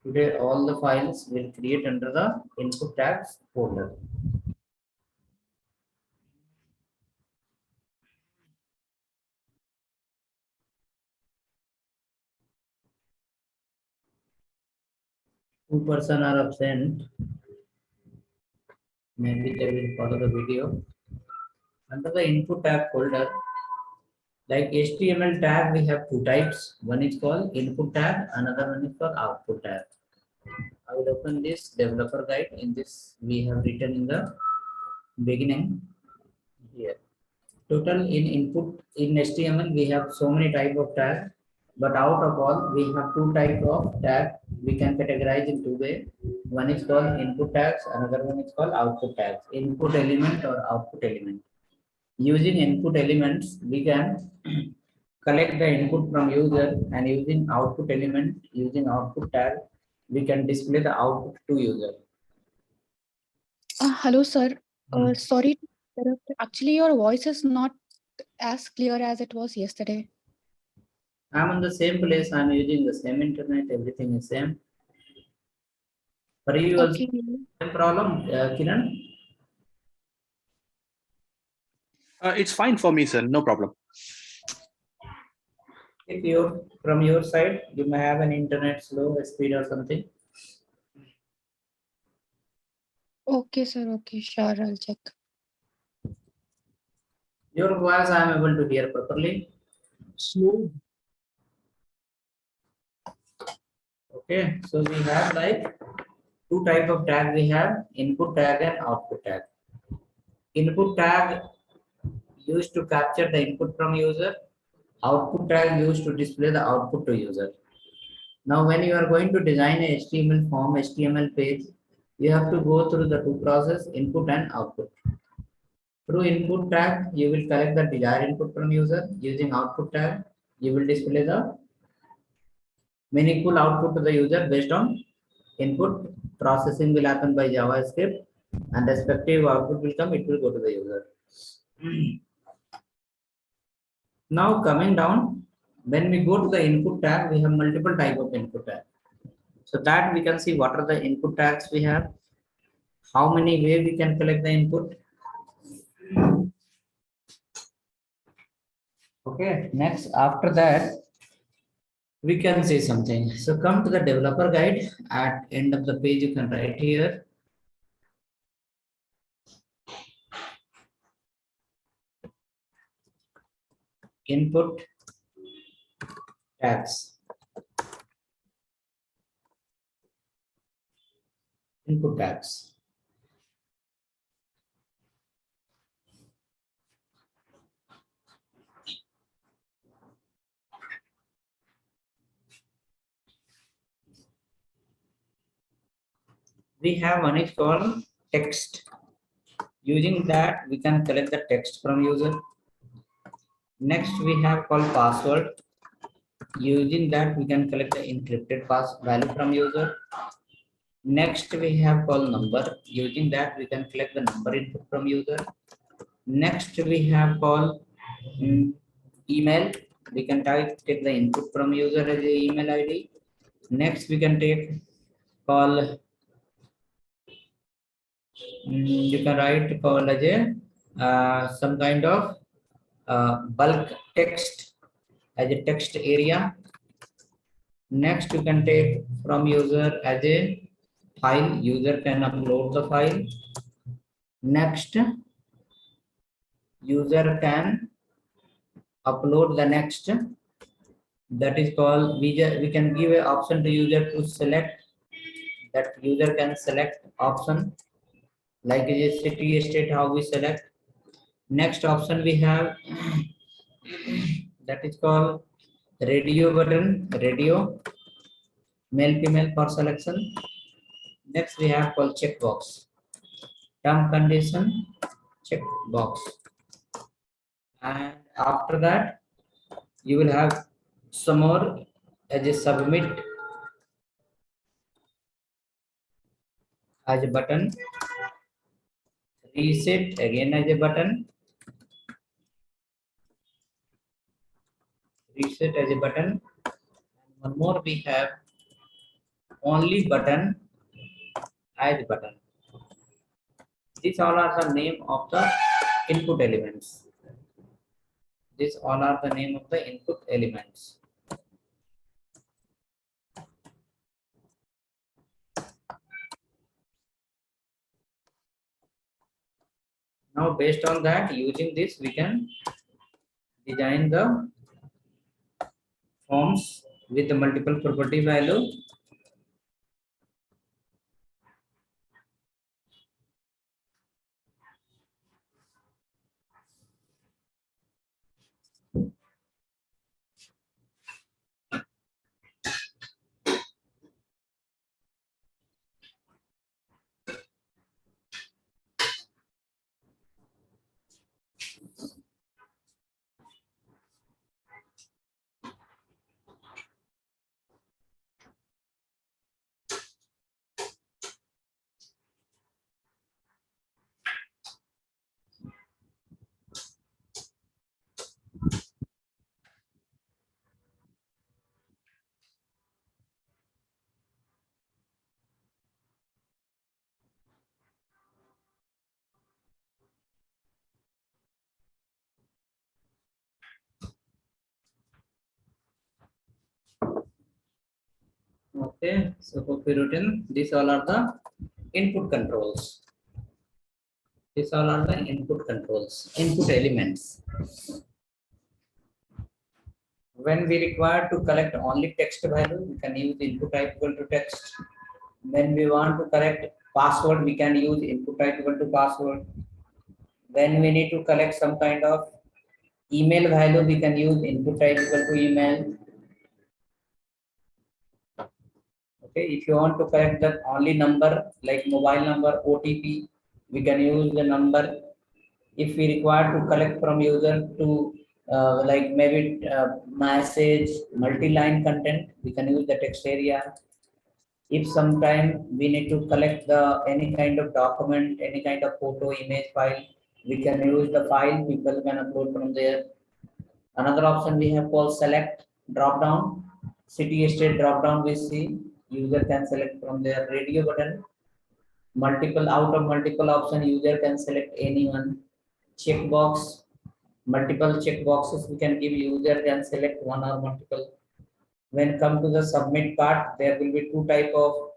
Today all the files will create under the input tags folder. Two person are absent. Maybe they will follow the video. Under the input tag folder, like HTML tag, we have two types. One is called input tag, another one is called output tag. I will open this developer guide. In this, we have written in the beginning here. Total in input in HTML, we have so many type of tag, but out of all, we have two type of tag. We can categorize in two way. One is called input tags, another one is called output tags. Input element or output element. Using input elements, we can collect the input from user, and using output element, using output tag, we can display the output to user. Hello, sir. Sorry to interrupt. Actually, your voice is not as clear as it was yesterday. I'm on the same place. I'm using the same internet. Everything is same. For you also Okay. same problem, Kiran? It's fine for me, sir. No problem. If you from your side, you may have an internet slow speed or something. Okay, sir. Okay, sure. I'll check. Your voice I am able to hear properly. Slow. Okay, so we have like two type of tag. We have input tag and output tag. Input tag used to capture the input from user. Output tag used to display the output to user. Now, when you are going to design a HTML form, HTML page, you have to go through the two process, input and output. Through input tag, you will collect the desired input from user. Using output tag, you will display the meaningful output to the user based on input. Processing will happen by JavaScript, and respective output will come, it will go to the user. Now coming down, when we go to the input tag, we have multiple type of input tag. So that we can see what are the input tags we have, how many way we can collect the input. Okay, next after that, we can say something. So come to the developer guide. At end of the page, you can write here. Input tags. Input tags. We have one is called text. Using that, we can collect the text from user. Next, we have called password. Using that, we can collect the encrypted pass value from user. Next, we have called number. Using that, we can collect the number input from user. Next, we have called email. We can take the input from user as a email ID. Next, we can take call. You can write call as a some kind of bulk text as a text area. Next, you can take from user as a file. User can upload the file. Next, user can upload the next. That is called we can give an option to user to select. That user can select option like a city state how we select. Next option we have that is called radio button, radio, male female for selection. Next we have called checkbox, term condition, checkbox, and after that you will have some more as a submit as a button, reset again as a button, reset as a button, and one more we have only button, as button. These all are the name of the input elements. These all are the name of the input elements. Now based on that, using this we can design the forms with the multiple property value. Okay, so hope you written. These all are the input controls. These all are the input controls, input elements. When we require to collect only text value, we can use input type equal to text. When we want to collect password, we can use input type equal to password. When we need to collect some kind of email value, we can use input type equal to email. Okay, if you want to collect the only number like mobile number, OTP, we can use the number. If we require to collect from user to like maybe message, multi-line content, we can use the text area. If sometime we need to collect the any kind of document, any kind of photo, image file, we can use the file, people can upload from there. Another option we have called select drop down, city state drop down we see, user can select from their radio button. Multiple out of multiple option, user can select anyone. Checkbox, multiple checkboxes we can give, user can select one or multiple. When come to the submit part, there will be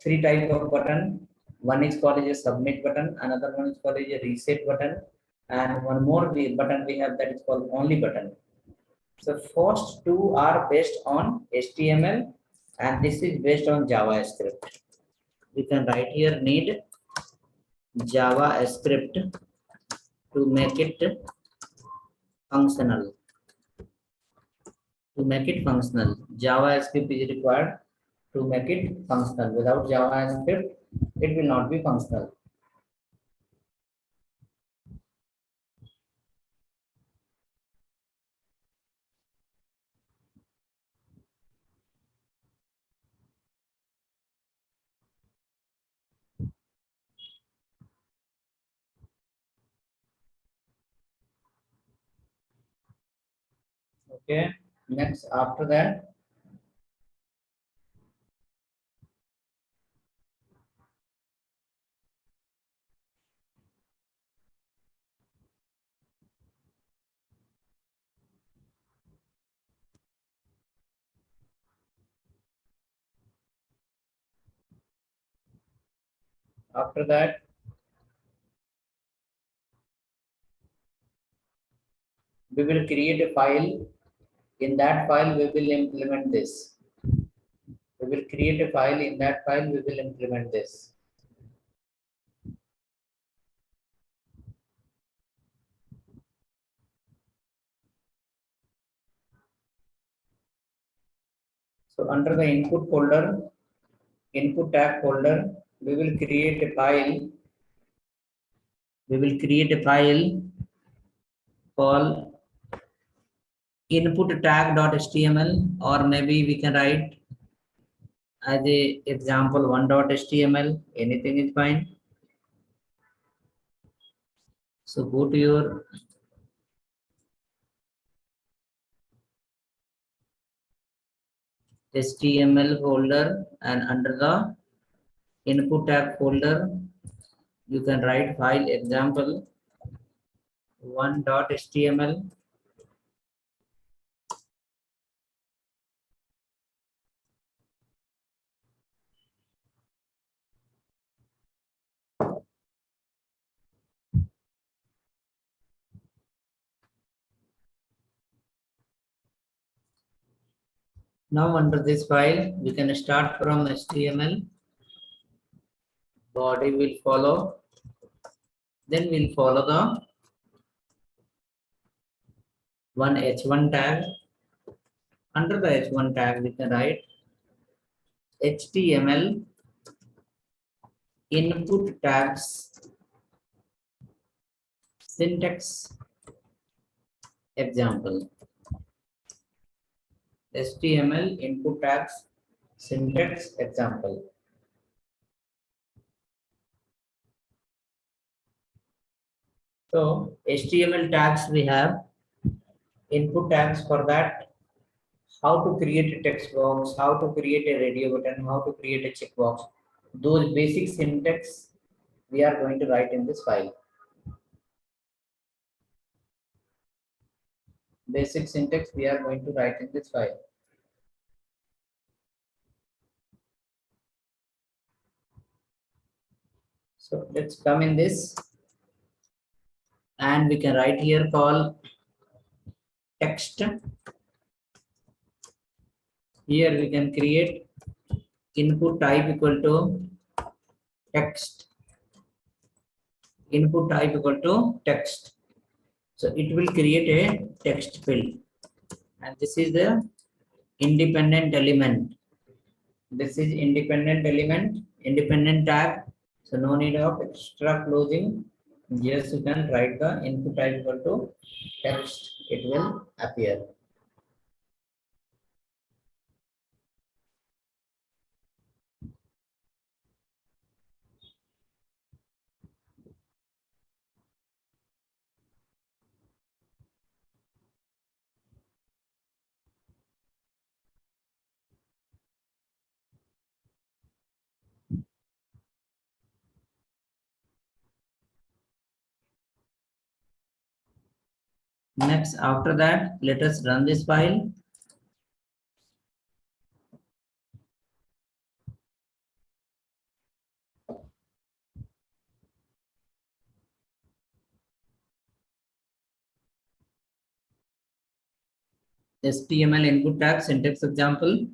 three type of button. One is called as a submit button, another one is called as a reset button, and one more button we have that is called only button. So first two are based on HTML and this is based on JavaScript. We can write here need JavaScript to make it functional. To make it functional, JavaScript is required to make it functional. Without JavaScript, it will not be functional. Okay, next after that, after that, we will create a file. In that file, we will implement this. We will create a file. In that file, we will implement this. So under the input folder, input tag folder, we will create a file. We will create a file called input tag.html, or maybe we can write as a example 1.html. Anything is fine. So go to your HTML folder, and under the input tag folder, you can write file example 1.html. Now under this file, we can start from HTML. Body will follow. Then we'll follow the one h1 tag. Under the h1 tag, we can write HTML input tags syntax example. HTML input tags syntax example. So HTML tags we have, input tags for that, how to create a text box, how to create a radio button, how to create a checkbox. Those basic syntax we are going to write in this file. Basic syntax we are going to write in this file. So let's come in this, and we can write here call text. Here we can create input type equal to text. Input type equal to text. So it will create a text field, and this is the independent element. This is independent element, independent tag. So no need of extra closing. Just you can write the input type equal to text. It will appear. Next, after that, let us run this file. HTML input tag syntax example.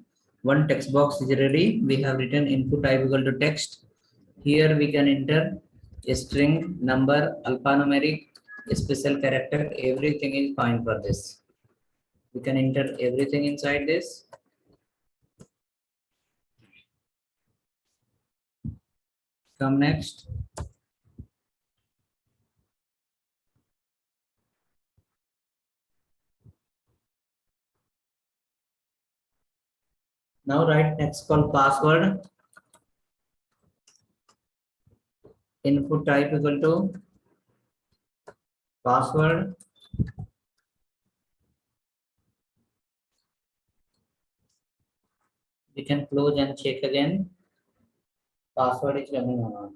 One text box is ready. We have written input type equal to text. Here we can enter a string, number, alphanumeric, a special character. Everything is fine for this. We can enter everything inside this. Come next. Now write next call password. Input type equal to password. We can close and check again. Password is running or not.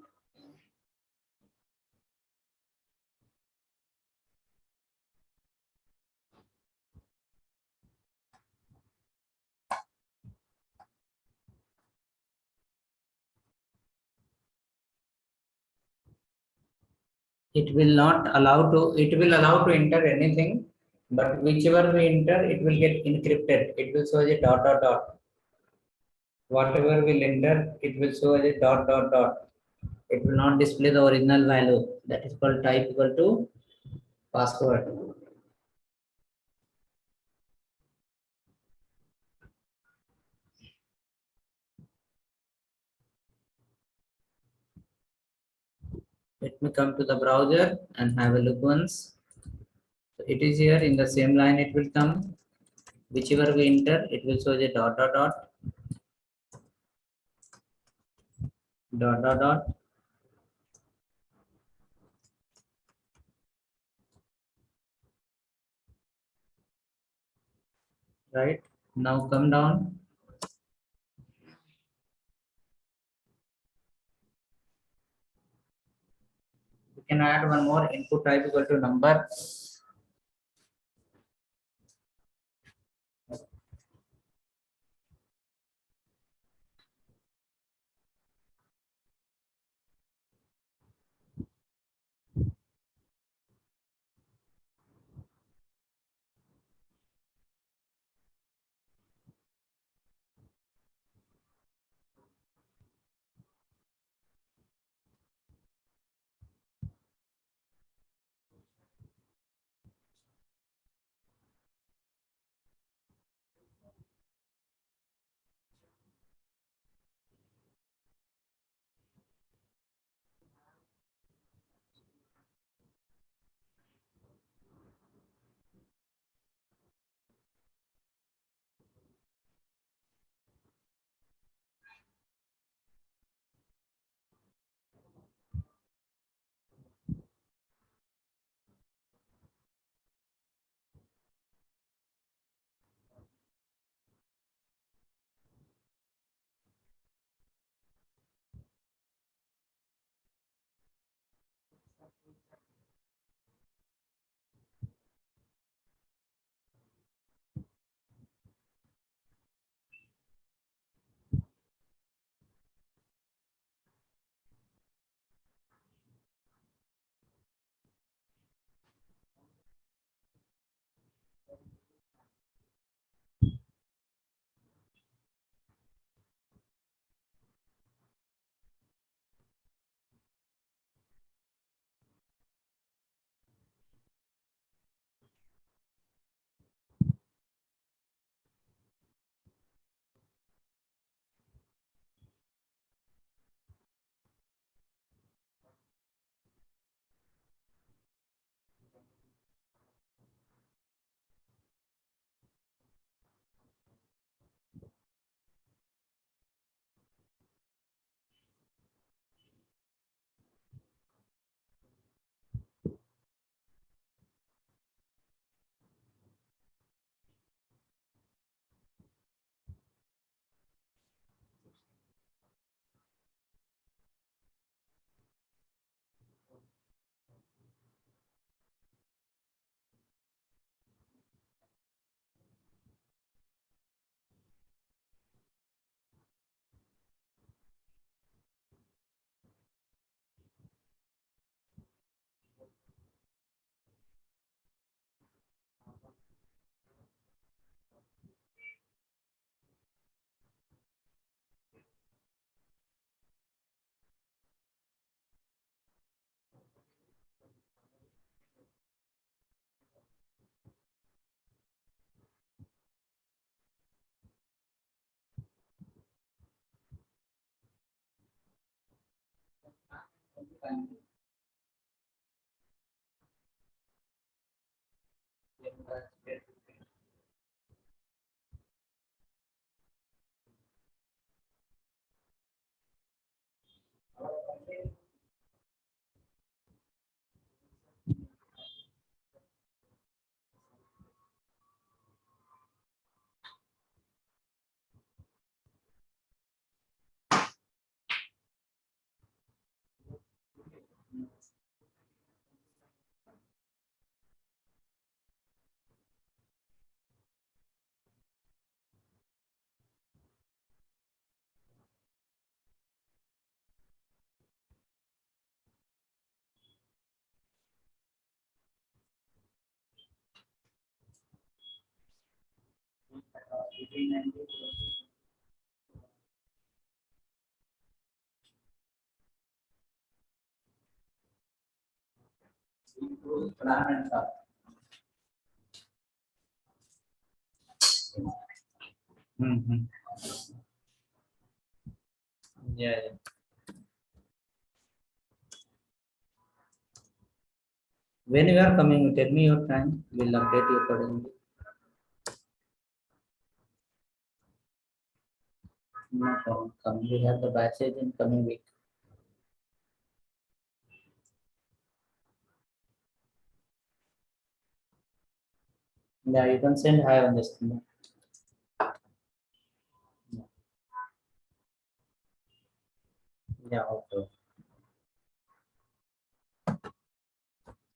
It will not allow to, it will allow to enter anything, but whichever we enter, it will get encrypted. It will show as a dot dot dot. Whatever will enter, it will show as a dot dot dot. It will not display the original value. That is called type equal to password. Let me come to the browser and have a look once. It is here in the same line. It will come. Whichever we enter, it will show as a dot dot dot. Dot dot dot. Right, now come down. can add one more input type equal to number. Plan and stuff. Mhm. Yeah, yeah. When you are coming, tell me your time. We'll update you accordingly. No problem. Come. We have the batches in coming week. Yeah, you can send hi on this thing. Yeah, okay.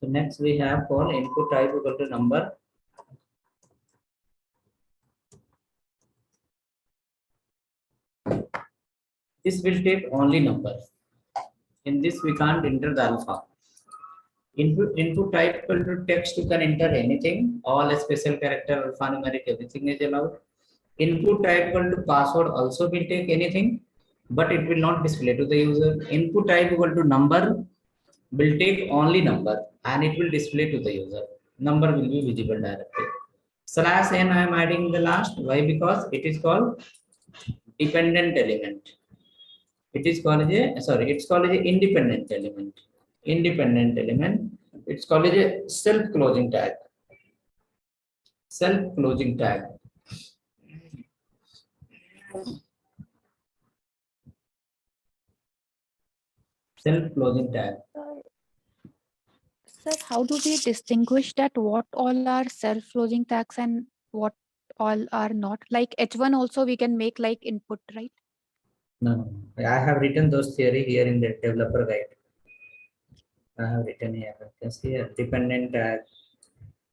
So next we have called input type equal to number. This will take only number. In this we can't enter the alpha. Input type equal to text, you can enter anything, all special character, alphanumeric, everything is allowed. Input type equal to password also will take anything, but it will not display to the user. Input type equal to number will take only number and it will display to the user. Number will be visible directly. Slash n I am adding the last. Why? Because it is called dependent element. It is called a it's called a independent element. Independent element. It's called a self-closing tag. Self-closing tag. Self-closing tag. Sir, how do we distinguish that what all are self-closing tags and what all are not? Like H1 also we can make like input, right? No, I have written those theory here in the developer guide. I have written here. You can see here dependent tag,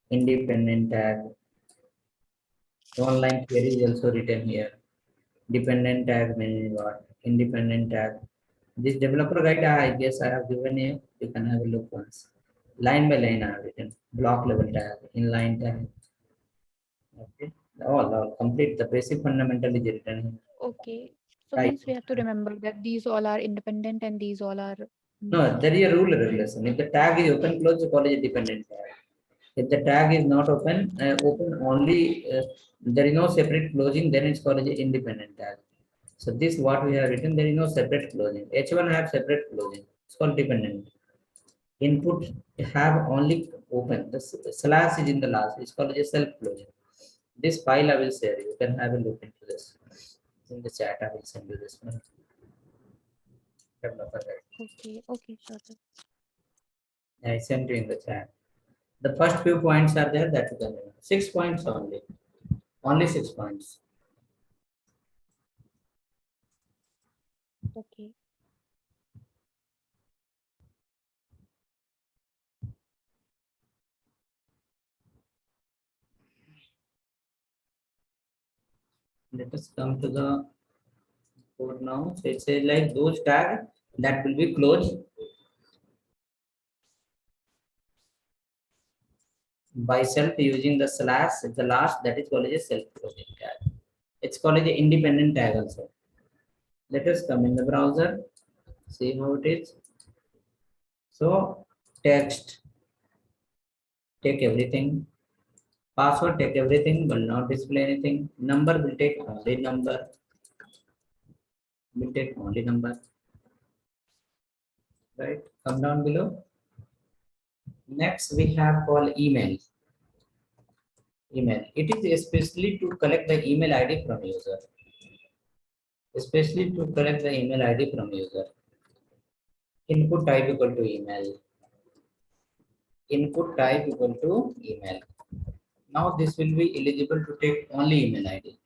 independent tag. Online theory is also written here. Dependent tag means what? Independent tag. This developer guide, I guess I have given you. You can have a look once. Line by line, I have written. Block level tag, inline tag. Okay. All complete. The basic fundamental is written here. Okay. So Right. means we have to remember that these all are independent and these all are No, there is a rule regulation. If the tag is open, close, the call is a dependent tag. If the tag is not open only, there is no separate closing, then it's called as an independent tag. So this what we have written, there is no separate closing. H1 have separate closing. It's called dependent. Input have only open. The slash is in the last. It's called as self closing. This file I will share. You can have a look into this. In the chat, I will send you this one. Developer guide. okay, sure, sir. I sent you in the chat. The first few points are there that you can remember. 6 points only. Only 6 points. Okay. Let us come to the code now. So it says like those tags that will be closed by self using the slash at the last, that is called as a self-closing tag. It's called as an independent tag also. Let us come in the browser, see how it is. So text, take everything. Password, take everything, will not display anything. Number will take only number. Will take only number. Right? Come down below. Next we have called email. Email. It is especially to collect the email ID from user. Especially to collect the email ID from user. Input type equal to email. Input type equal to email. Now this will be eligible to take only email ID.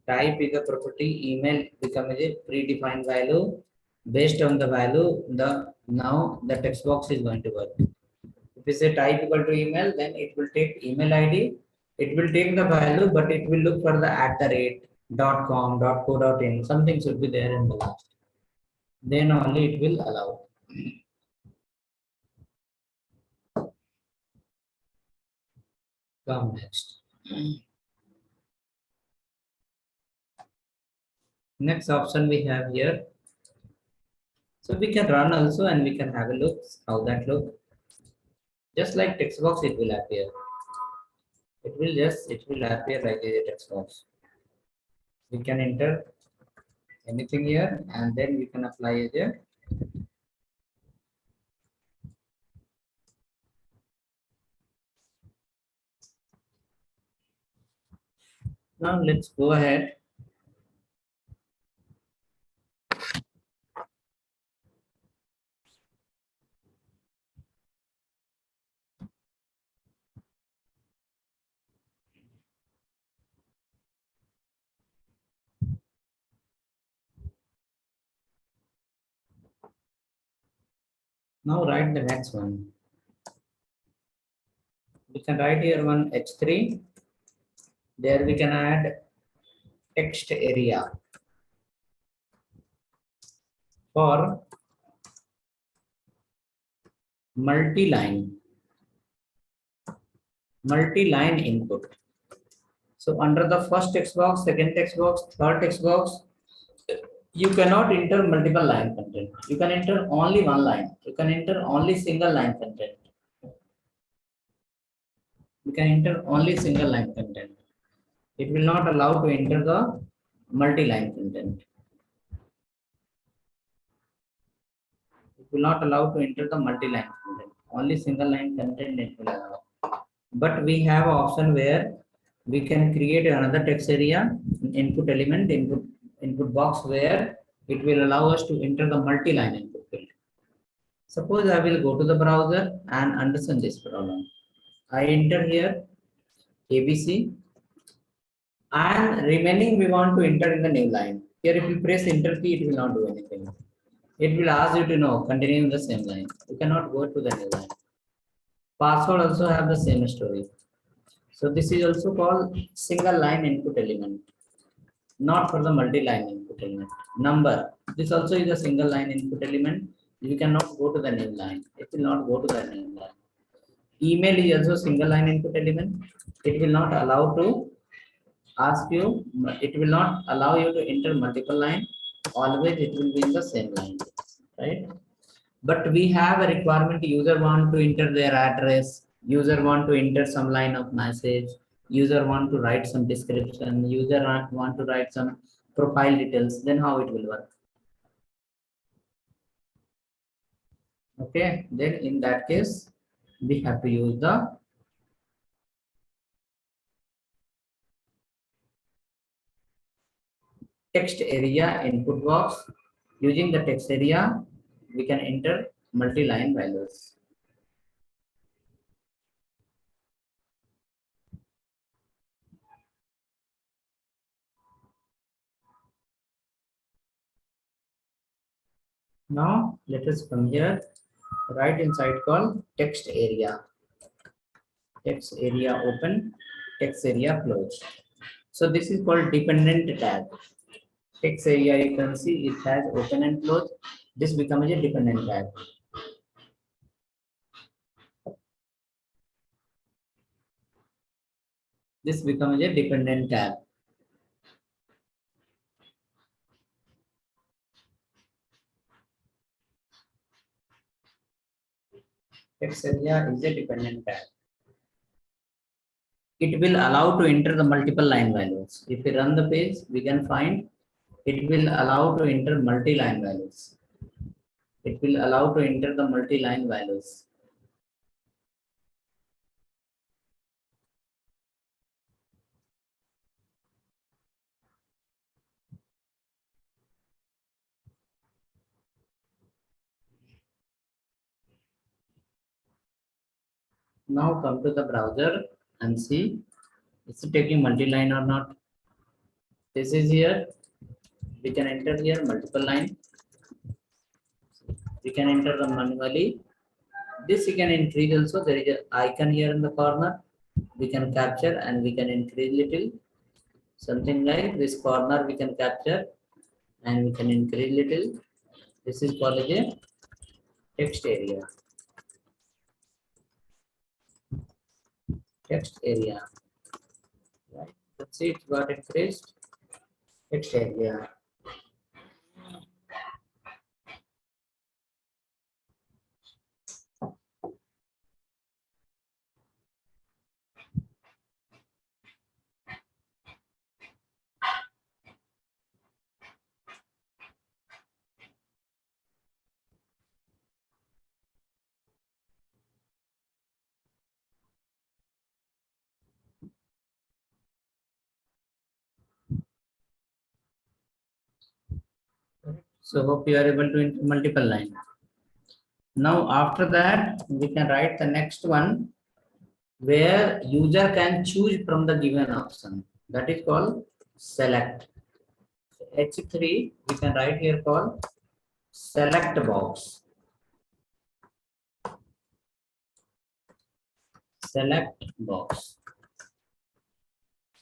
Type is a property. Email becomes a predefined value. Based on the value, now the text box is going to work. If you say type equal to email, then it will take email ID. It will take the value, but it will look for the @.com, .co.in. Something should be there in the last. Then only it will allow. Come next. Next option we have here. So we can run also and we can have a look how that look. Just like text box, it will appear. It will appear like a text box. We can enter anything here and then we can apply it here. Now let's go ahead. Now write the next one. We can write here one H3. There we can add text area for multi-line input. So under the first text box, second text box, third text box, you cannot enter multiple line content. You can enter only one line. You can enter only single line content. You can enter only single line content. It will not allow to enter the multi-line content. It will not allow to enter the multi-line content. Only single line content it will allow. But we have an option where we can create another text area, input element, input box, where it will allow us to enter the multi-line input field. Suppose I will go to the browser and understand this problem. I enter here ABC, and remaining we want to enter in the new line. Here if you press enter key, it will not do anything. It will ask you to know, continue in the same line. You cannot go to the new line. Password also have the same story. So this is also called single line input element, not for the multi-line input element. Number, this also is a single line input element. You cannot go to the new line. It will not go to the new line. Email is also single line input element. It will not allow to ask you, it will not allow you to enter multiple line. Always it will be in the same line, right? But we have a requirement. User want to enter their address, user want to enter some line of message, user want to write some description, user want to write some profile details. Then how it will work? Okay, then in that case we have to use the text area input box. Using the text area, we can enter multi-line values. Now let us come here, write inside called text area. Text area open, text area close. So this is called dependent tag. Text area, you can see it has open and close. This becomes a dependent tag. This becomes a dependent tag. Text area is a dependent tag. It will allow to enter the multiple line values. If we run the page, we can find it will allow to enter multi-line values. It will allow to enter the multi-line values. Now come to the browser and see it's taking multi-line or not. This is here. We can enter here multiple line. We can enter them manually. This you can increase also. There is an icon here in the corner. We can capture and we can increase little. Something like this corner we can capture and we can increase little. This is called a text area. Text area. Right. Let's see, it got increased. Text area. So hope you are able to enter multiple line. Now after that, we can write the next one where user can choose from the given option. That is called select. H3, we can write here called select box. select box.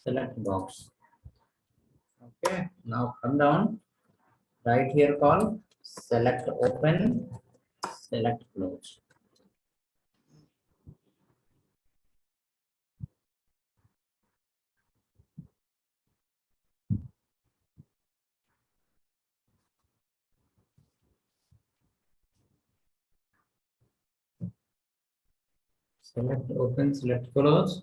Select box. Okay, now come down. Right here call select open, select close. Select open, select close.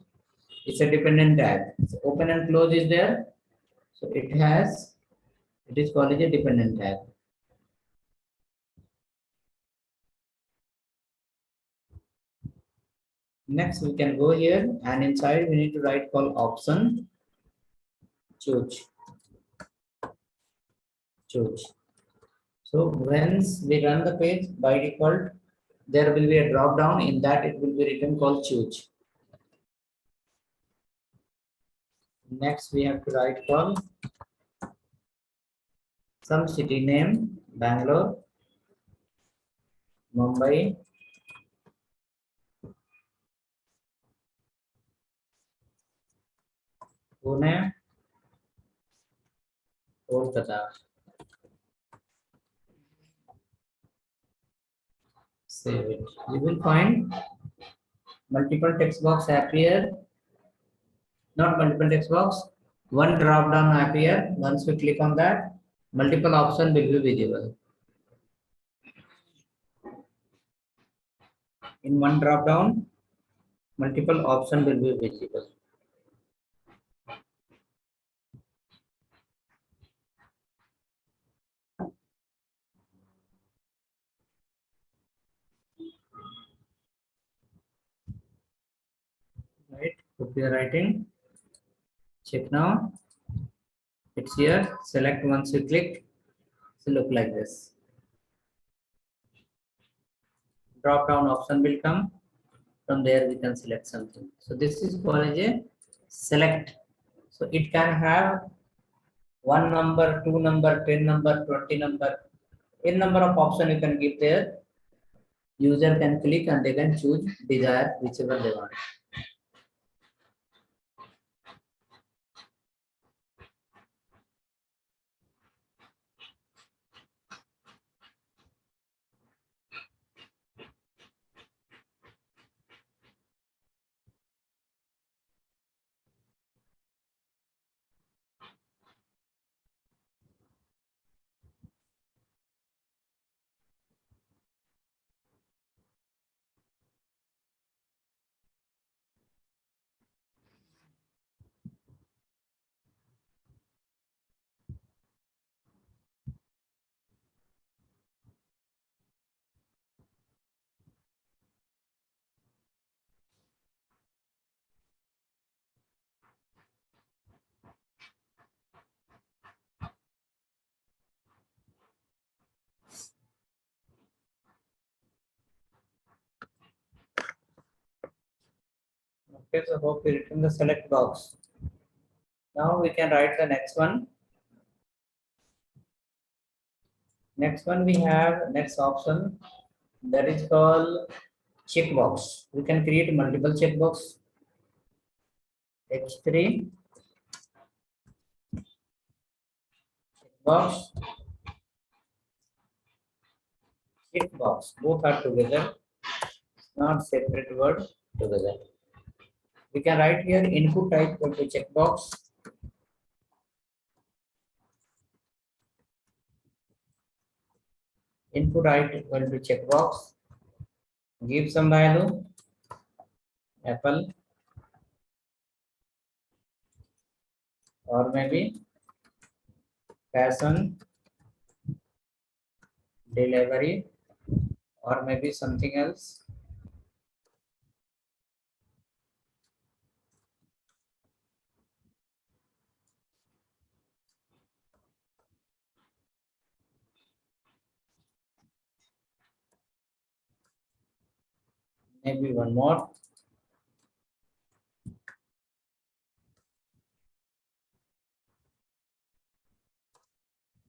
It's a dependent tag. So open and close is there. So it is called as a dependent tag. Next, we can go here and inside we need to write call option, choose. So once we run the page, by default, there will be a drop down. In that, it will be written called choose. Next, we have to write call some city name, Bangalore, Mumbai, Pune, Kolkata. Save it. You will find multiple text box appear. Not multiple text box. One drop down appear. Once we click on that, multiple option will be visible. In one drop down, multiple option will be visible. Right? Hope you are writing. Check now. It's here. Select once you click. So look like this. Drop down option will come. From there we can select something. So this is called as a select. So it can have one number, two number, 10 number, 20 number. In number of option you can give there. User can click and they can choose desire whichever they want. Okay, so hope we written the select box. Now we can write the next one. Next one we have next option that is called checkbox. We can create multiple checkbox. H3 checkbox, checkbox. Both are together, not separate word together. We can write here input type equal to checkbox. Input type equal to checkbox. Give some value. Apple or maybe fashion, delivery, or maybe something else. Maybe one more.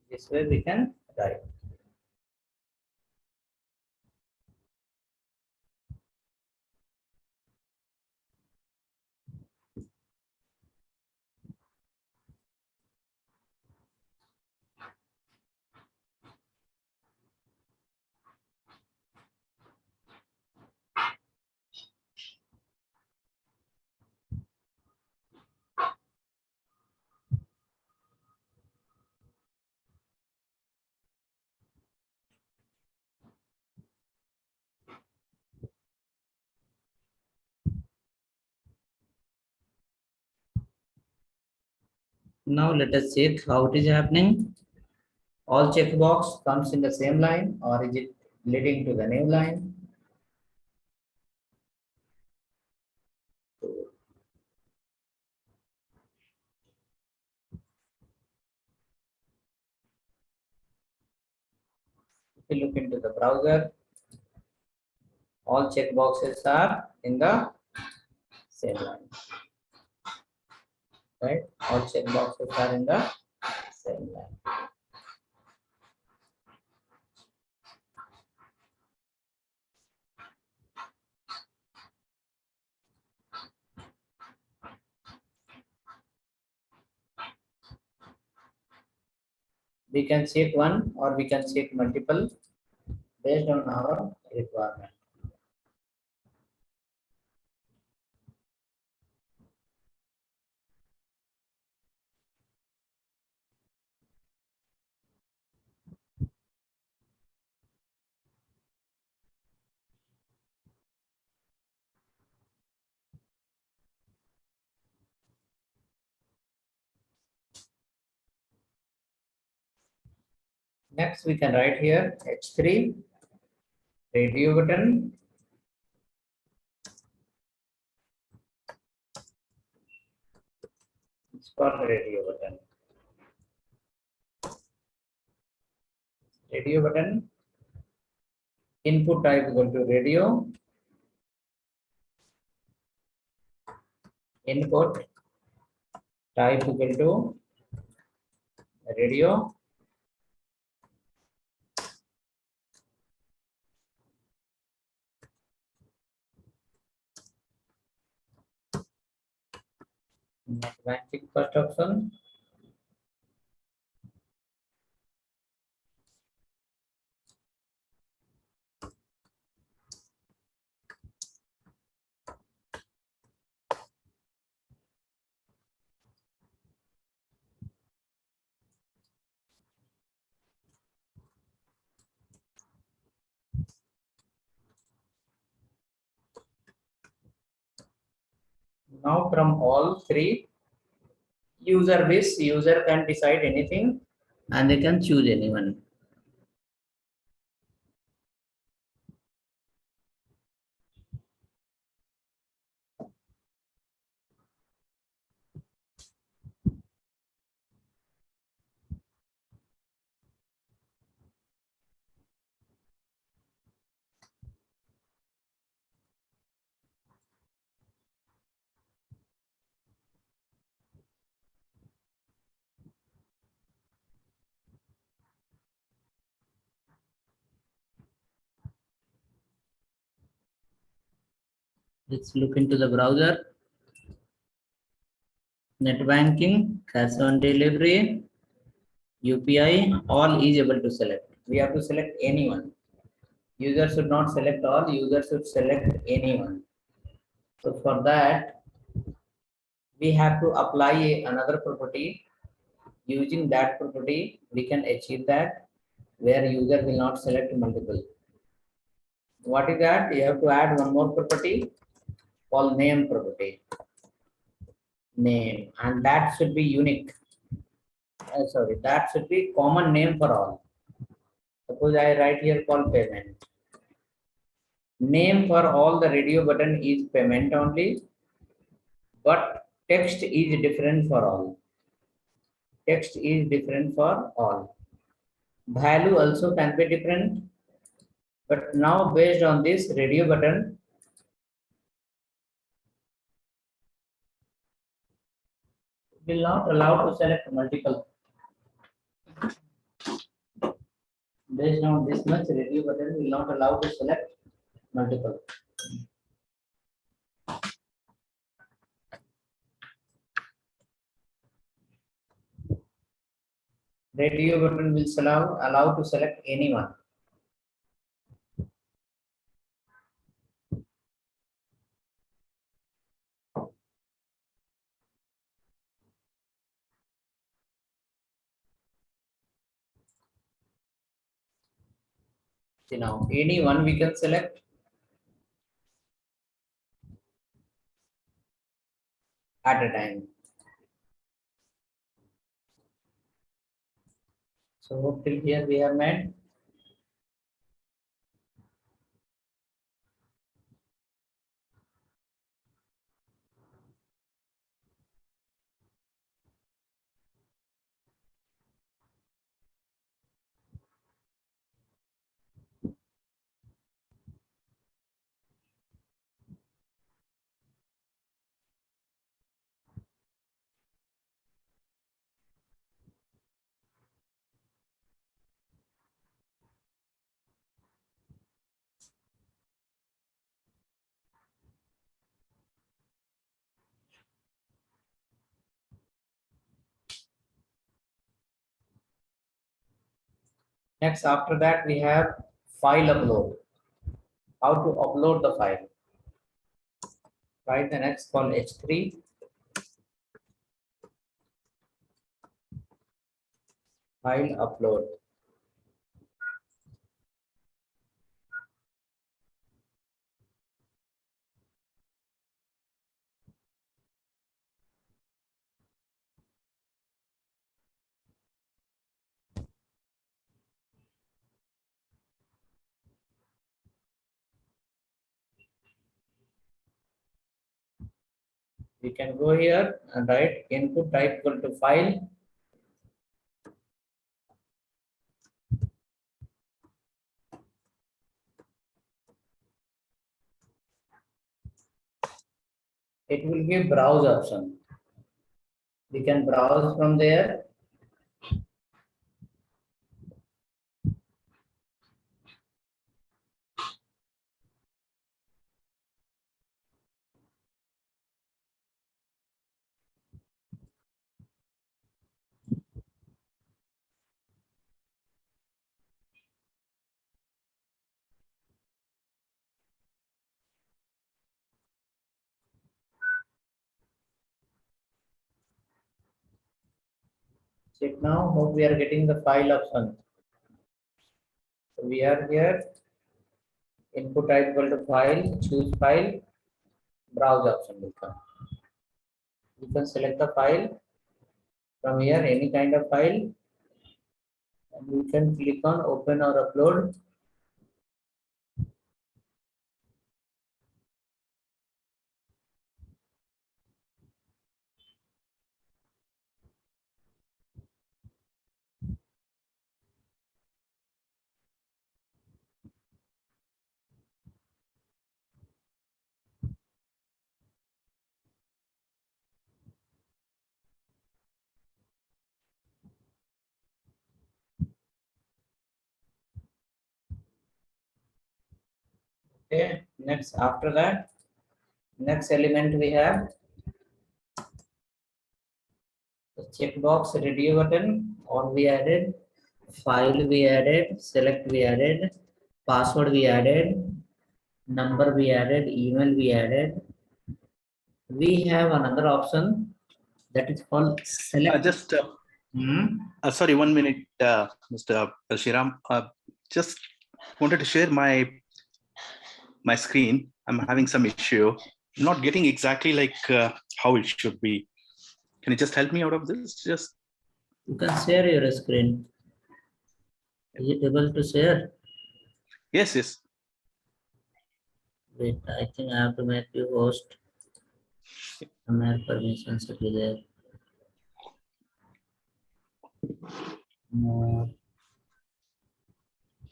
This way we can write. Now let us check how it is happening. All checkbox comes in the same line, or is it leading to the new line? If you look into the browser, all checkboxes are in the same line, right? All checkboxes are in the same line. We can check one or we can check multiple based on our requirement. Next, we can write here H3 radio button. It's for radio button. Radio button. Input type equal to radio. Input type equal to radio. Mathematic first option. Now from all three, user can decide anything and they can choose anyone. Let's look into the browser. Net banking, cash on delivery, UPI, all is able to select. We have to select anyone. User should not select all, user should select anyone. So for that, we have to apply another property. Using that property, we can achieve that where user will not select multiple. What is that? You have to add one more property called name property. Name, and that should be unique. Sorry, that should be common name for all. Suppose I write here called payment. Name for all the radio button is payment only, but text is different for all. Text is different for all. Value also can be different, but now based on this radio button, will not allow to select multiple. Based on this much, radio button will not allow to select multiple. Radio button will allow to select anyone. See now, anyone we can select. At a time. So till here we have met. Next, after that, we have file upload. How to upload the file. Write the next called H3. File upload. We can go here and write input type equal to file. It will give browse option. We can browse from there. Check now. Hope we are getting the file option. So we are here. Input type equal to file. Choose file. Browse option will come. You can select the file from here, any kind of file, and you can click on open or upload. Okay. Next, after that, next element we have the checkbox radio button. All we added, file we added, select we added, password we added, number we added, email we added. We have another option that is called select. Sorry, 1 minute, Mr. Shiram. Just wanted to share my screen. I'm having some issue. Not getting exactly like how it should be. Can you just help me out of this? Just You can share your screen. Is it able to share? yes. Wait, I think I have to make you host. My permission should be there. More.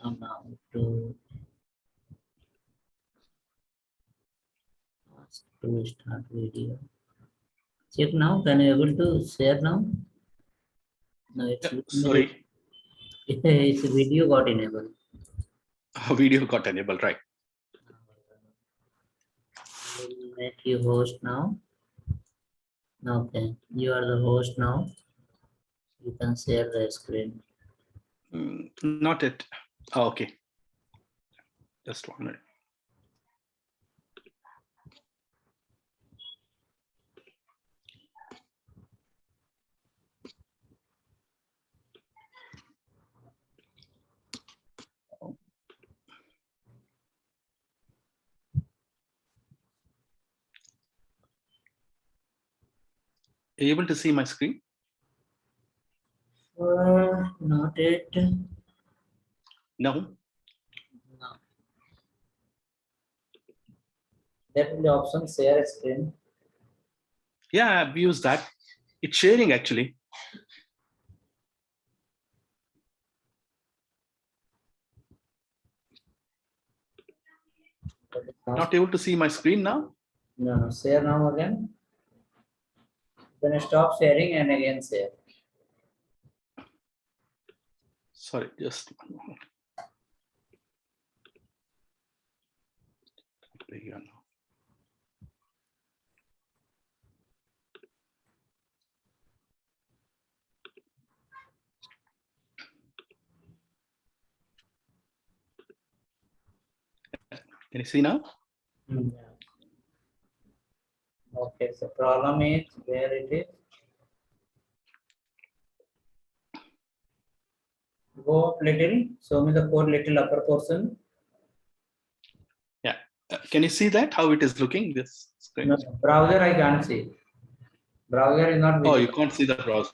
Now to start video. Check now. Can you able to share now? No, it's Sorry, it's video got enabled. video got enabled, right? I will make you host now. Okay, you are the host now. You can share the screen. Not it. Oh, okay. Just 1 minute. Are you able to see my screen? not it. No. No. That will be option share screen. Yeah, I've used that. It's sharing actually. Not able to see my screen now. No, share now again. Then stop sharing and again share. Sorry, just one moment. There you are now. Can you see now? Yeah. Okay, so problem is where it is. Go up little, show me the four little upper portion. Yeah. Can you see that? How it is looking? This screen? No, browser I can't see. Browser is not visible. Oh, you can't see the browser.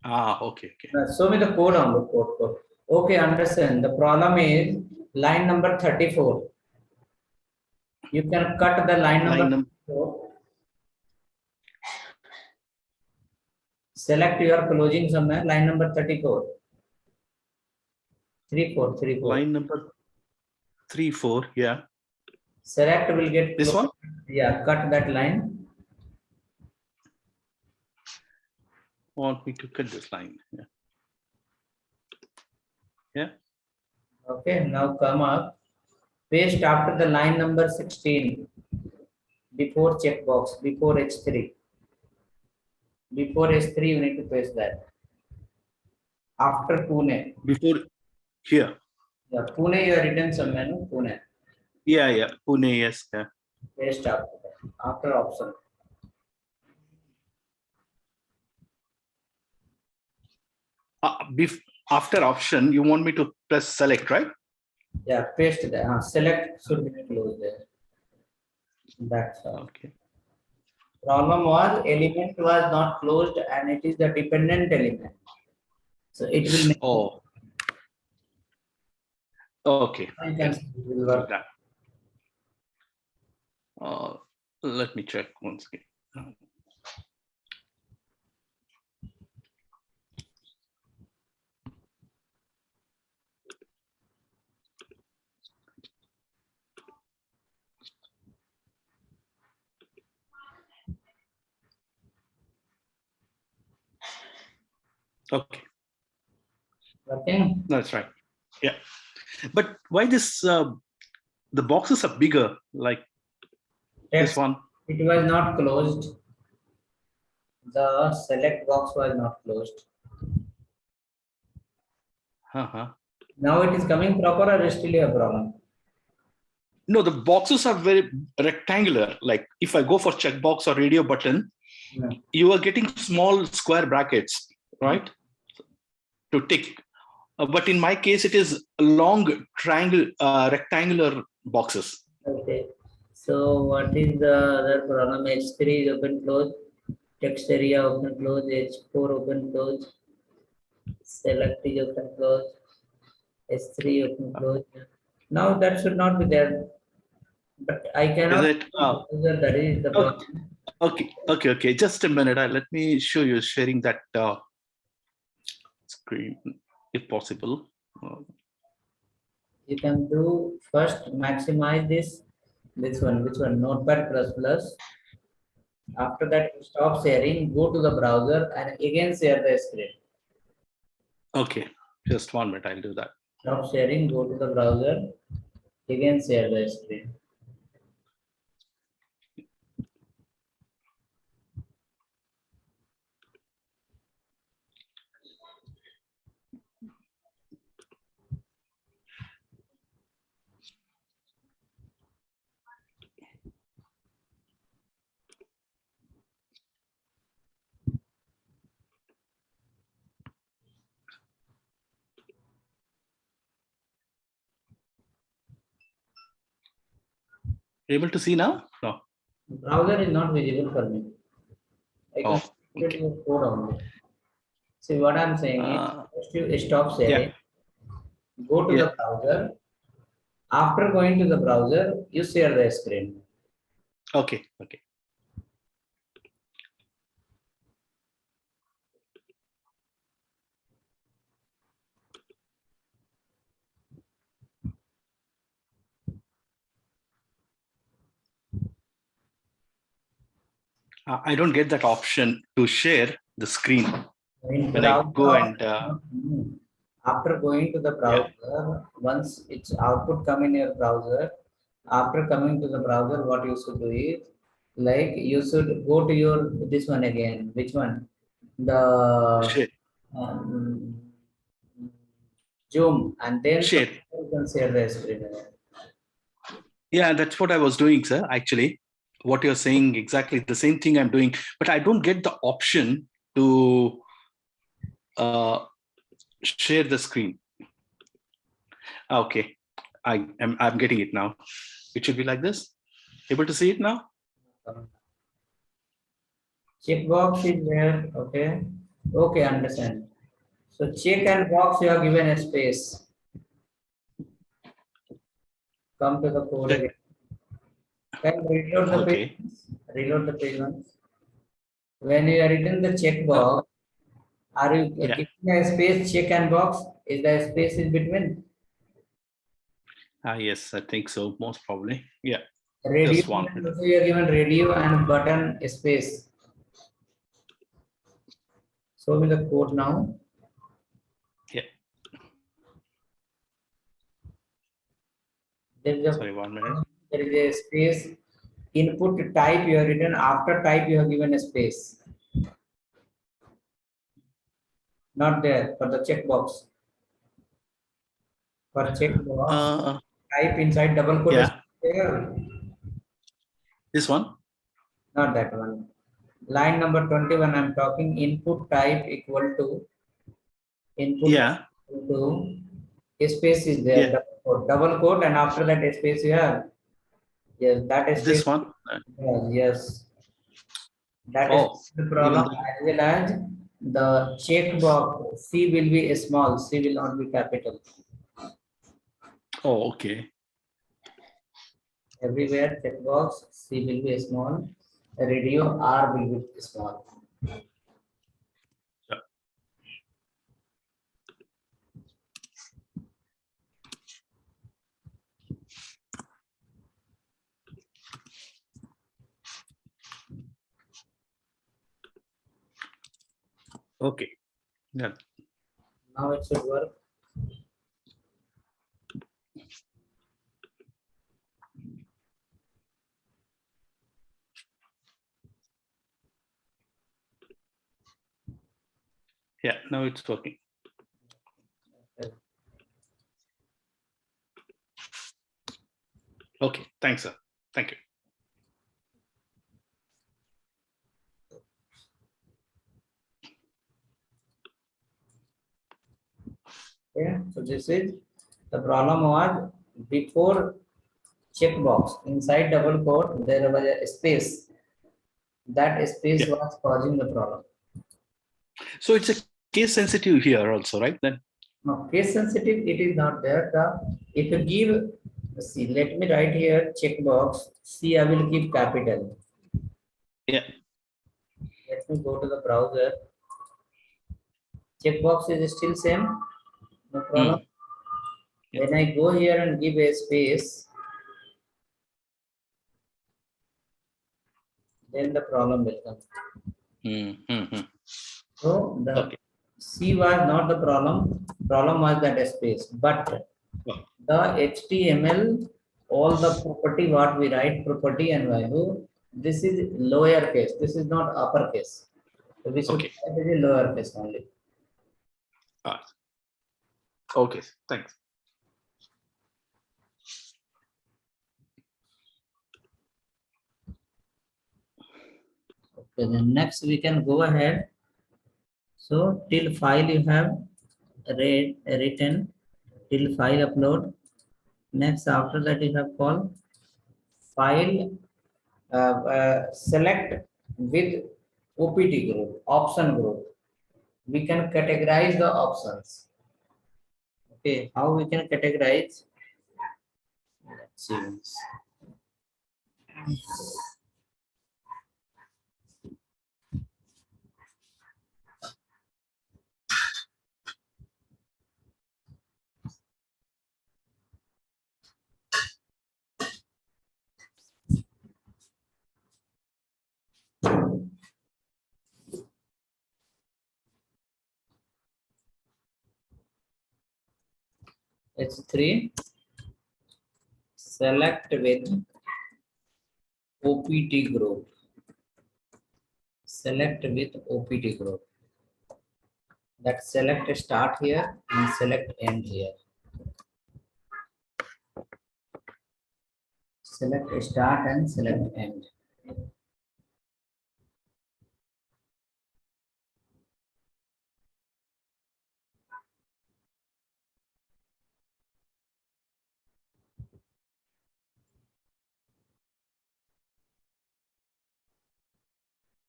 Ah, okay, okay. Show me the code on the code. Okay, understand. The problem is line number 34. You can cut the line number 34. Select your closing somewhere, line number 34. 34. Line number 34, yeah. Select will get This one? Yeah, cut that line. Want me to cut this line? Yeah. Yeah. Okay, now come up. Paste after the line number 16. Before checkbox, before H3. Before H3, you need to paste that. After Pune. Before here. Yeah, Pune you are written somewhere, no? Pune. Yeah. Pune, yes. Yeah. Paste after that. After option. After option, you want me to press select, right? Yeah, paste there. Select should be closed there. That's all. Okay. Problem was element was not closed and it is the dependent element. So it will make Oh. Okay. you can see it will work. Let me check once again. Okay. Working? That's right. Yeah. But why this? The boxes are bigger, like this one. It was not closed. The select box was not closed. Now it is coming proper or still a problem? No, the boxes are very rectangular. Like if I go for checkbox or radio button, you are getting small square brackets, right? To tick. But in my case, it is long triangle, rectangular boxes. Okay. So what is the other problem? H3 is open close, text area open close, H4 open close, select is open close, S3 open close. Now that should not be there. But I cannot. Is it? That is the problem. Okay. Just a minute. Let me show you sharing that screen, if possible. You can do first maximize this one, which one? Notepad++. After that, stop sharing, go to the browser and again share the screen. Okay, just 1 minute, I'll do that. Stop sharing, go to the browser, again share the screen. Able to see now? No. Browser is not visible for me. I can Okay. put code only. See what I'm saying is, First you stop Yeah. sharing, go to Yeah. the browser. After going to the browser, you share the screen. Okay. Okay. I don't get that option to share the screen In when I browser, go and after going to the browser, once its output come in your browser, after coming to the browser, what you should do is, like you should go to your this one again. Which one? The share. um, Zoom, and then from Share. there you can share the screen again. Yeah, that's what I was doing, sir. Actually, what you're saying exactly the same thing I'm doing, but I don't get the option to share the screen. Okay, I'm getting it now. It should be like this. Able to see it now? Checkbox is there. Okay. Okay, understand. So check and box you are given a space. Come to the code Check. again. Can you reload the page? Okay. Reload the page once. When you are written the Uh, checkbox, are you yeah. keeping a space check and box? Is there a space in between? Yes, I think so. Most probably. Yeah. Radio, Just one minute. also you are given radio and button space. Show me the code now. Yeah. There is a, Sorry, 1 minute. there is a space. Input type you have written. After type you have given a space. Not there for the checkbox. For checkbox, type inside double quote. Yeah. There. This one. Not that one. Line number 21, I'm talking input type equal to input Yeah. equal to space is there, Yeah. double quote, and after that space you have. Yes, that space. This one. Yes. That is Oh, the even problem, that. as well as the checkbox C will be small, C will not be capital. Oh, okay. Everywhere checkbox C will be small, radio R will be small. Yeah. Okay. Yeah. Now it should work. Yeah. Now it's working. Okay. Thanks, sir. Thank you. Okay, so this is the problem was before checkbox inside double quote there was a space. That space Yeah. was causing the problem. So it's a case sensitive here also, right? Then. Now case sensitive it is not there. If you give, see, let me write here checkbox. See, I will keep capital. Yeah. Let me go to the browser. Checkbox is still same, no problem. Yeah. When I go here and give a space, then the problem will come. So the Okay. C was not the problem. Problem was that space. But Oh. the HTML, all the property what we write, property and value, this is lower case. This is not uppercase. So we should Okay. write it in lower case only. Okay. Thanks. Okay, then next we can go ahead. So till file you have written, till file upload. Next after that you have called file select with OPT group, option group. we can categorize the options. Okay, how we can categorize? Let's see once. It's 3. Select with OPT group. Select with OPT group. That select start here and select end here. Select start and select end.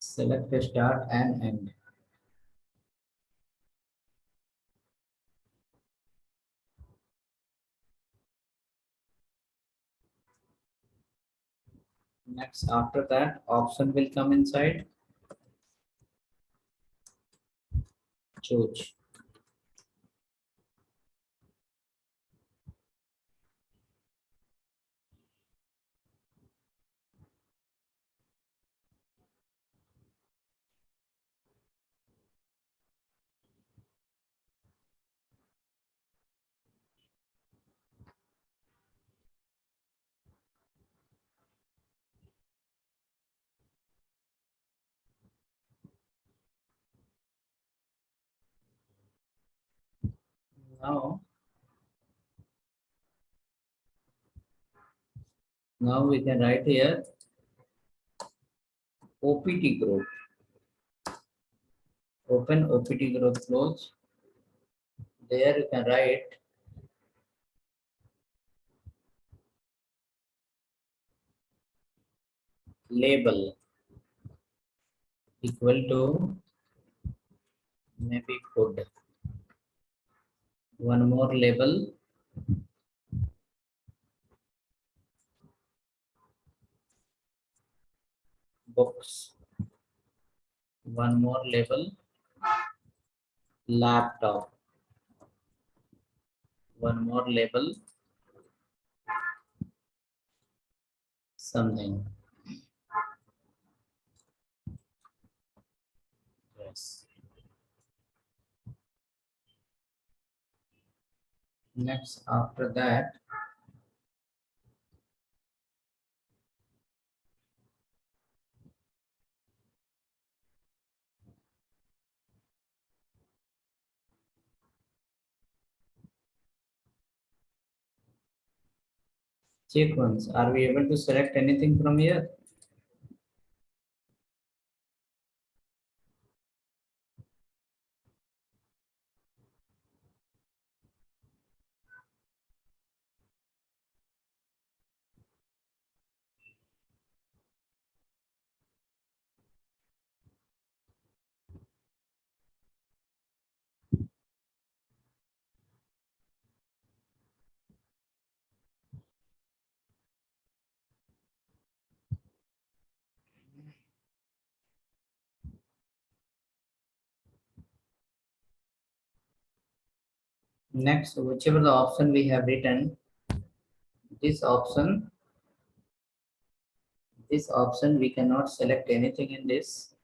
Select start and end. Next, after that, option will come inside. Choose. Now we can write here OPT group. Open OPT group, close. There you can write label equal to maybe food. One more label, books. One more label, laptop. One more label, something. Yes. Next, after that, check once. Are we able to select anything from here? Next, whichever the option we have written, this option we cannot select anything in this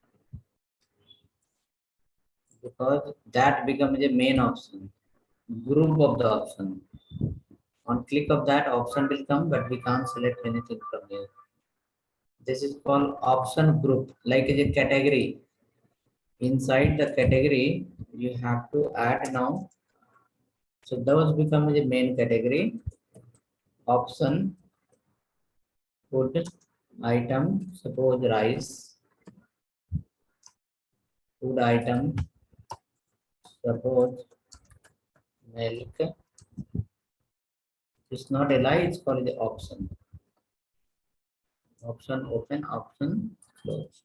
because that becomes the main option, group of the option. On click of that, option will come, but we can't select anything from here. This is called option group, like a category. Inside the category, you have to add now. So those become the main category. Option, food, item, suppose rice, food item, suppose milk. It's not a lie, it's called the option. Option open, option close.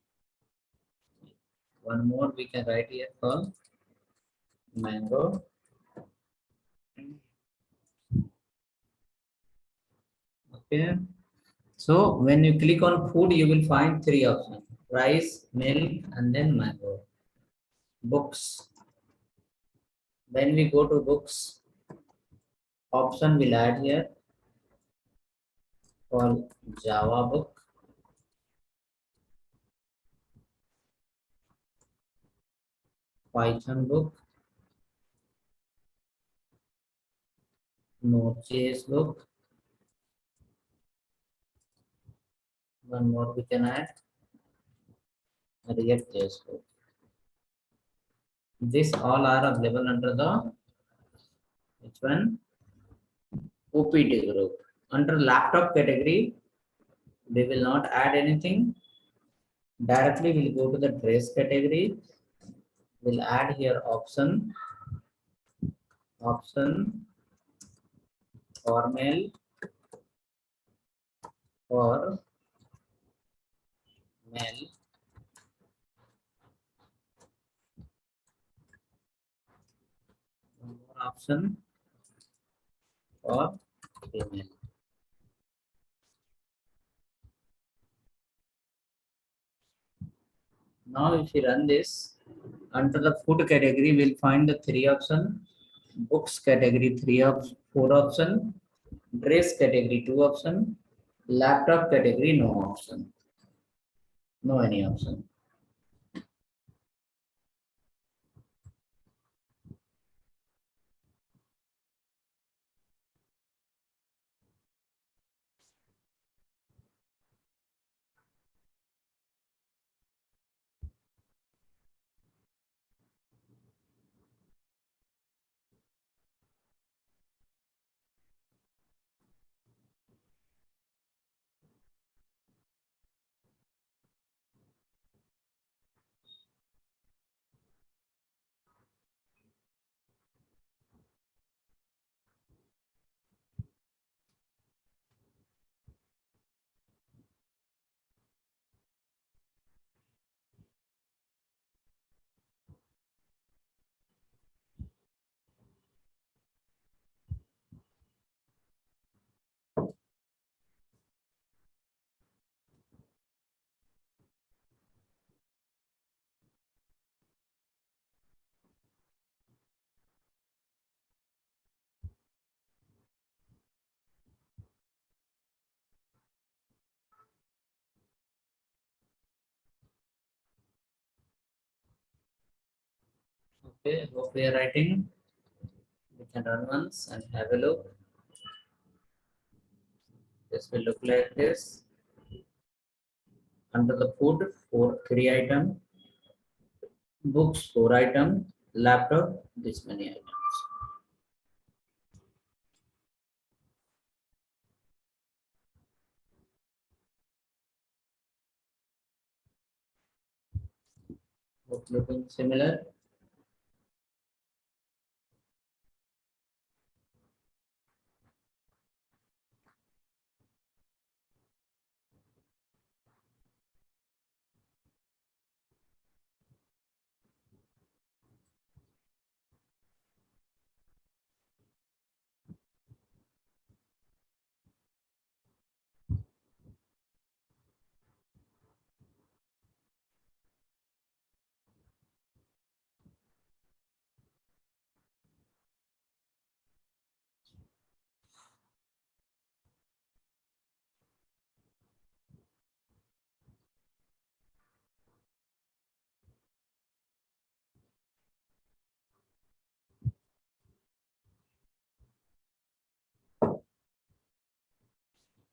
One more we can write here for mango. Okay. So when you click on food, you will find three options: rice, milk, and then mango. Books. When we go to books, option will add here called Java book, Python book, Node.js book. One more we can add, React.js book. These all are available under the which one? OPT group. Under laptop category, we will not add anything. Directly we'll go to the dress category. We'll add here option for male or male. One more option for female. Now if you run this, under the food category, we'll find the three option. Books category four option. Dress category two option. Laptop category no option. No any option. Okay, hope we are writing. We can run once and have a look. This will look like this. Under the food, three item. Books, four item. Laptop, this many items. Both looking similar.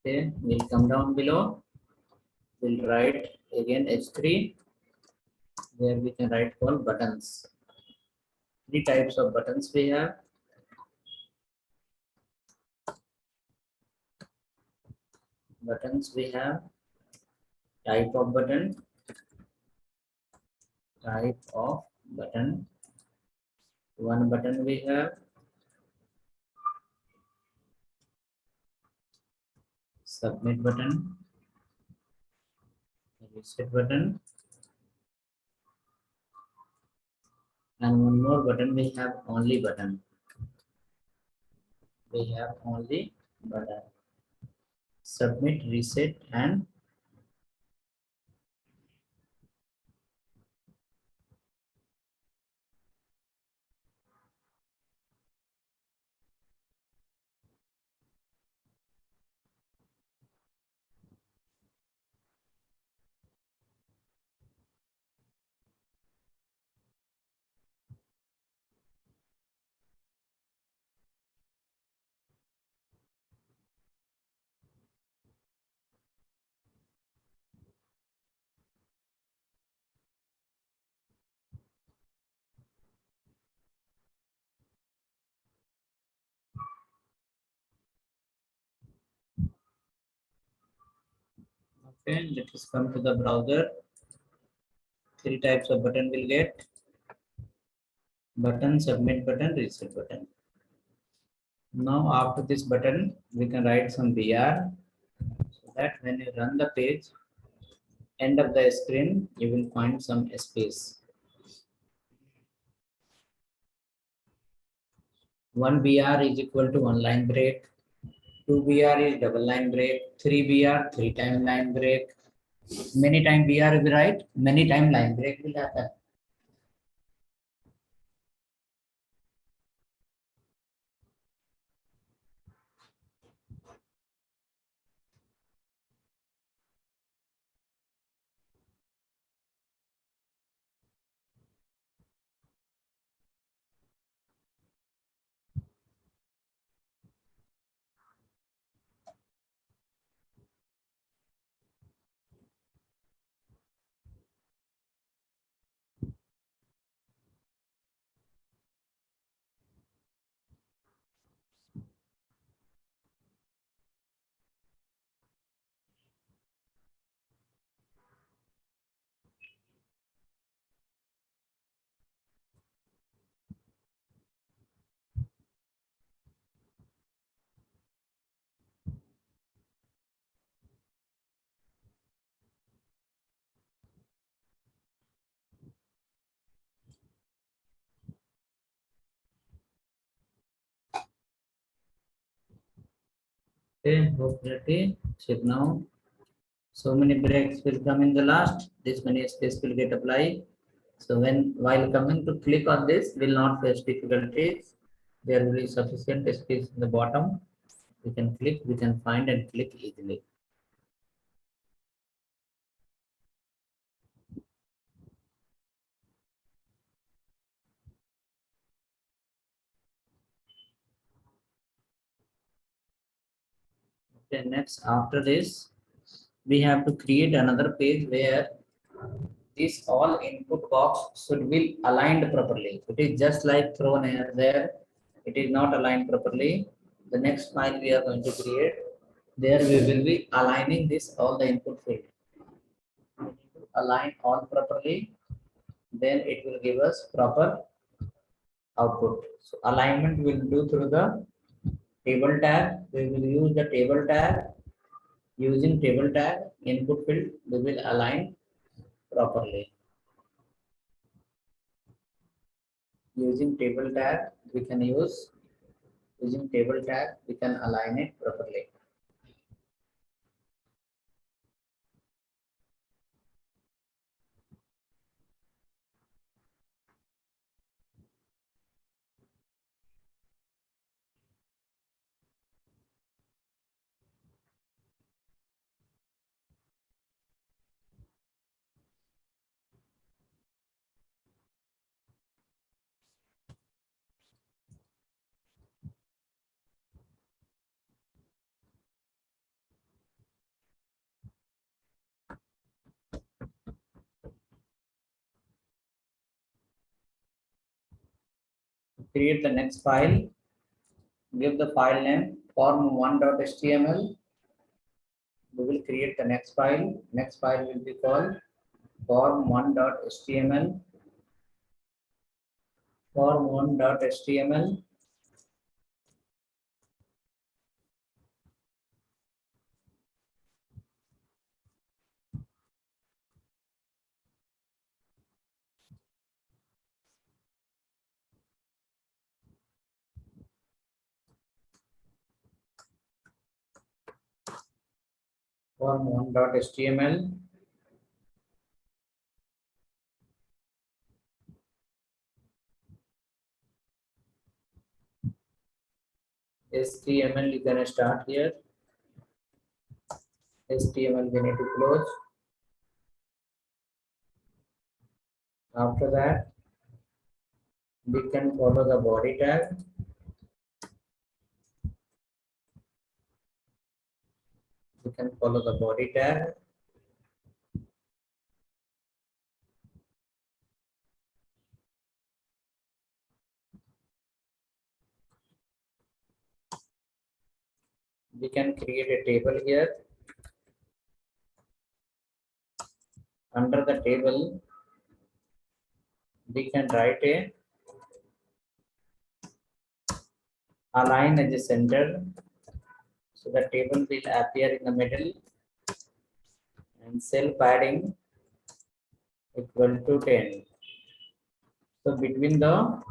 Okay, we'll come down below. We'll write again H3, where we can write called buttons. Three types of buttons we have. Buttons we have type of button, one button we have submit button, reset button, And one more button, we have only button. We have only button. Submit, reset, and okay, let us come to the browser. Three types of button will get: button, submit button, reset button. Now after this button, we can write some BR so that when you run the page, end of the screen, you will find some space. One BR is equal to one line break. Two BR is double line break. Three BR, three time line break. Many time BR will write, many time line break will happen. Okay, hopefully, check now. So many breaks will come in the last. This many space will get applied. So when while coming to click on this, will not face difficulties. There will be sufficient space in the bottom. We can click, we can find and click easily. Okay, next after this, we have to create another page where this all input box should be aligned properly. It is just like thrown here there. It is not aligned properly. The next file we are going to create, there we will be aligning this all the input field. We need to align all properly, then it will give us proper output. So alignment will do through the table tag. We will use the table tag. Using table tag input field, we will align properly. Using table tag, we can use using table tag, we can align it properly. Create the next file, give the file name form1.html. We will create the next file. Next file will be called form1.html. Form1.html. form one.html. HTML you can start here. HTML we need to close. After that, we can follow the body tag. We can follow the body tag. We can create a table here. Under the table, we can write a align as a center. So the table will appear in the middle and cell padding equal to 10. So between the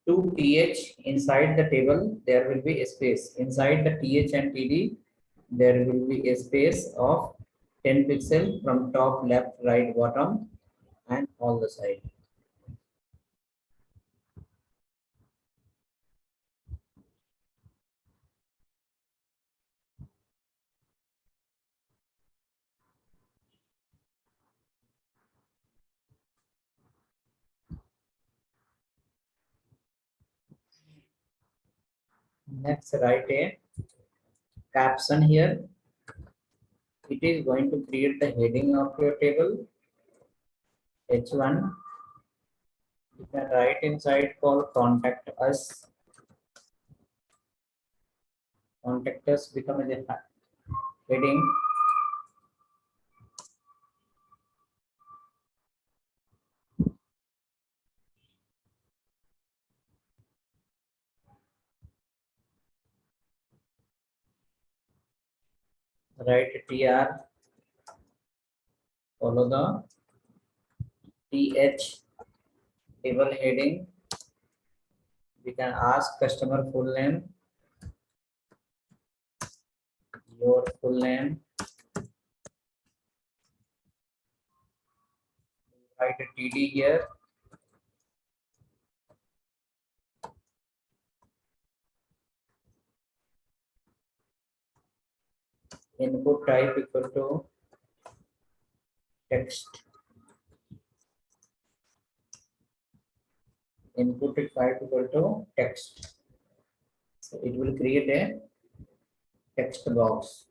two th inside the table, there will be a space. Inside the th and td, there will be a space of 10 pixel from top, left, right, bottom, and all the side. Next, write a caption here. It is going to create the heading of your table. H1. You can write inside called contact us. Contact us become as a heading. Write TR. Follow the TH table heading. We can ask customer full name, your full name. Write a TD here. Input type equal to text. Input type equal to text. So it will create a text box.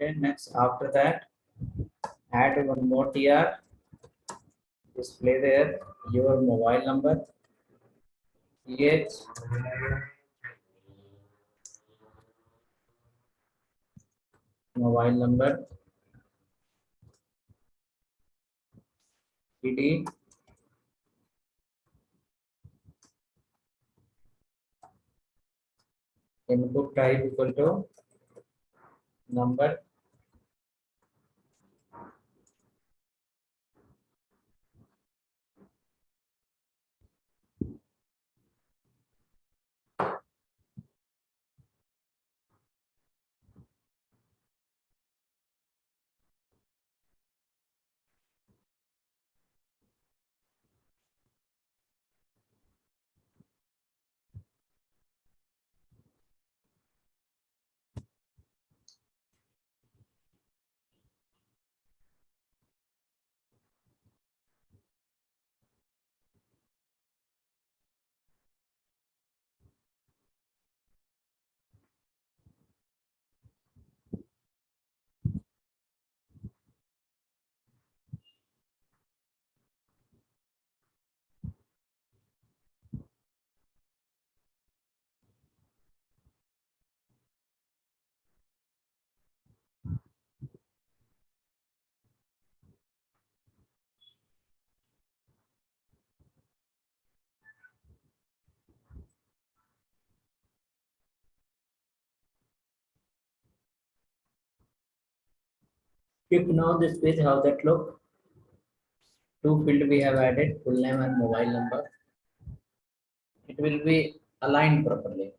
Okay, next after that, add one more TR. Display there your mobile number. TH. Mobile number. TD. Input type equal to number. If you know this page, how that look? Two field we have added, full name and mobile number. It will be aligned properly.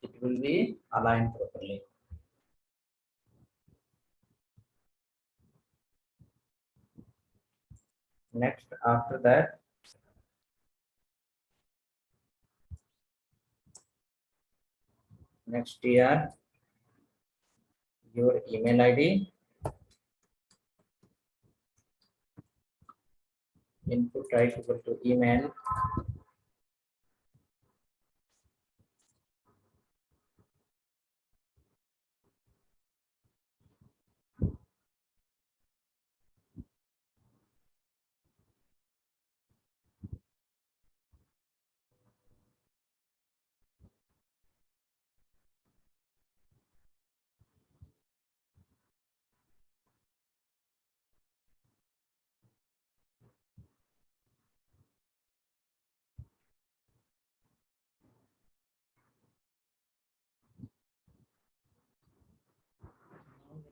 It will be aligned properly. Next, after that, next here, your email ID, input type equal to email.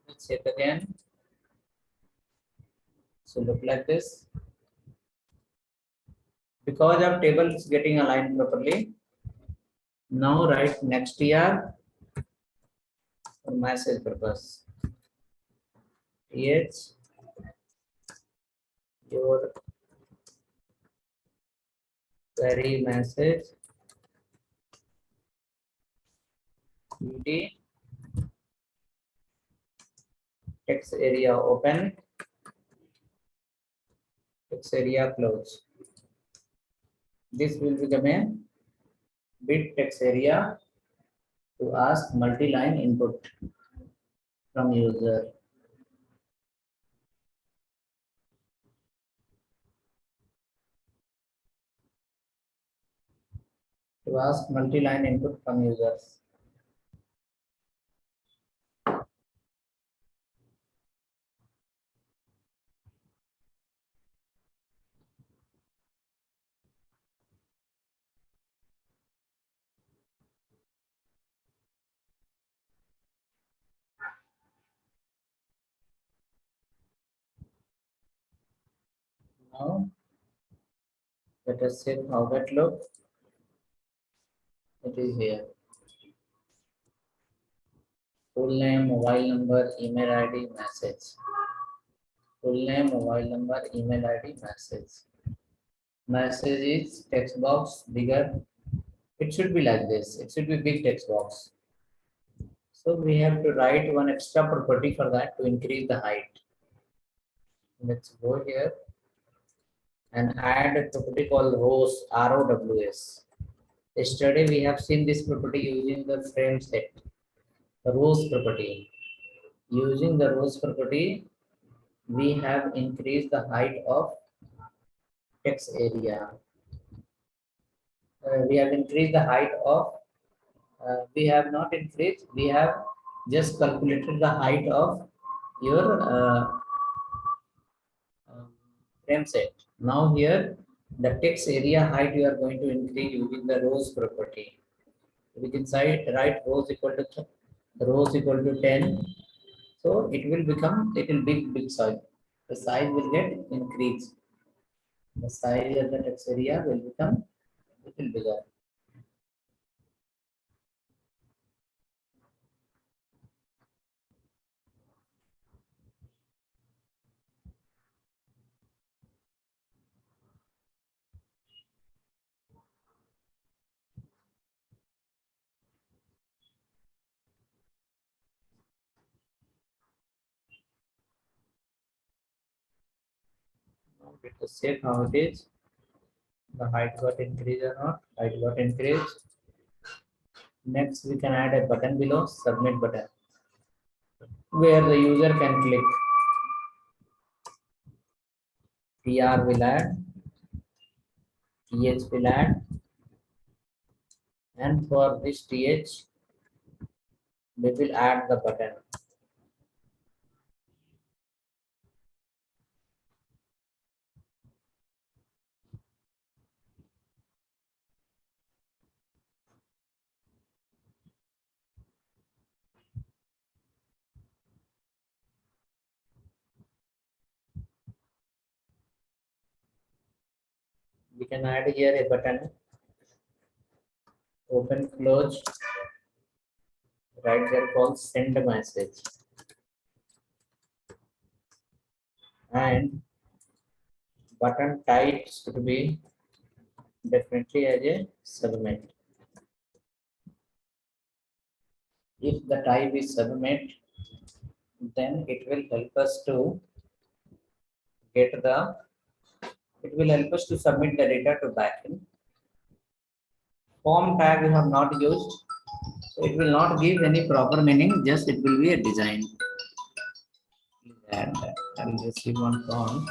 Let's check again. So look like this. Because our table is getting aligned properly. Now write next year for message purpose. Th your query message UD text area open, text area close. This will become a bit text area to ask multi-line input from user. To ask multi-line input from users. Now let us see how that looks. It is here. Full name, mobile number, email ID, message. Full name, mobile number, email ID, message. Message is text box bigger. It should be like this. It should be big text box. So we have to write one extra property for that to increase the height. Let's go here and add a property called rows, ROWS. Yesterday we have seen this property using the frame set, the rows property. Using the rows property, we have increased the height of text area. We have increased the height of, we have not increased, we have just calculated the height of your frame set. Now here, the text area height you are going to increase using the rows property. We can write rows equal to 10. So it will become little big size. The size will get increased. The size of the text area will become little bigger. Now let us check how it is. The height got increased or not? Height got increased. Next, we can add a button below, submit button, where the user can click. TR will add, TH will add, and for this TH, we will add the button. can add here a button, open, close, right there called send message, and button type should be definitely as a submit. If the type is submit, then it will help us to get the, it will help us to submit the data to backend. Form tag we have not used, so it will not give any proper meaning, just it will be a design. And I will receive one form.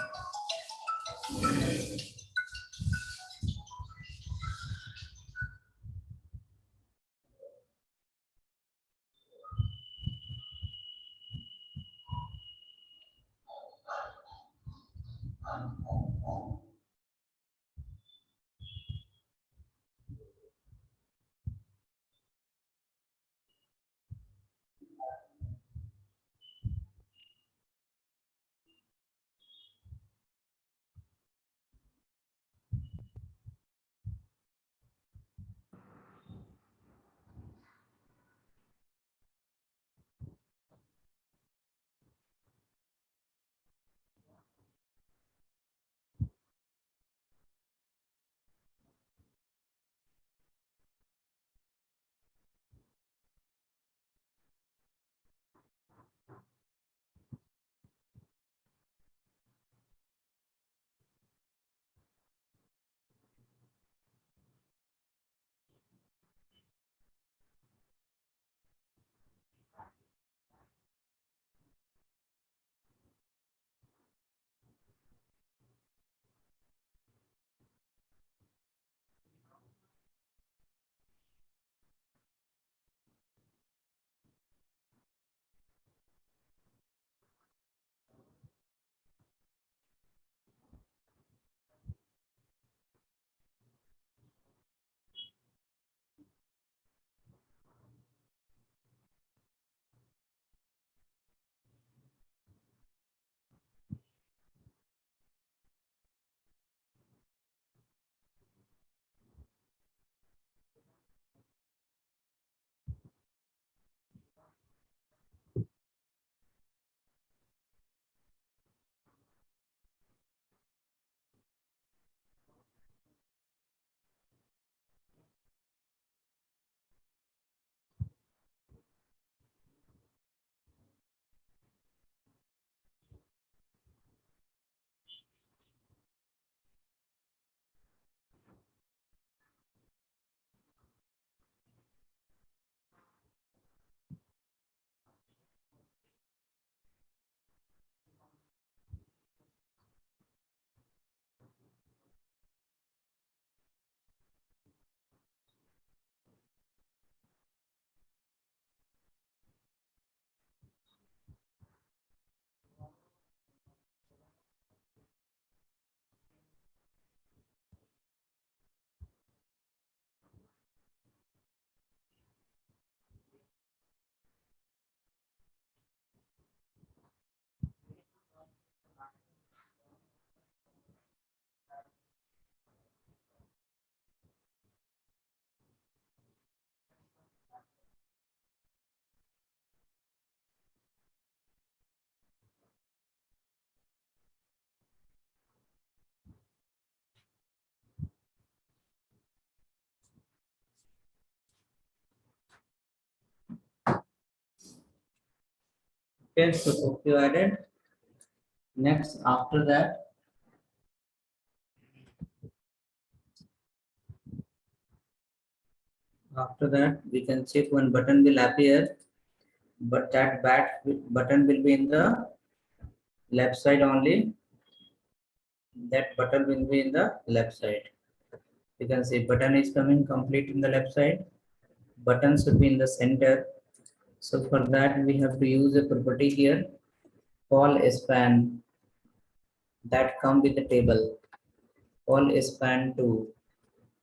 Okay, so hook you added. Next, after that, we can check one button will appear, but that button will be in the left side only. That button will be in the left side. You can see button is coming complete in the left side. Button should be in the center. So for that, we have to use a property here, call span, that come with the table, call span 2.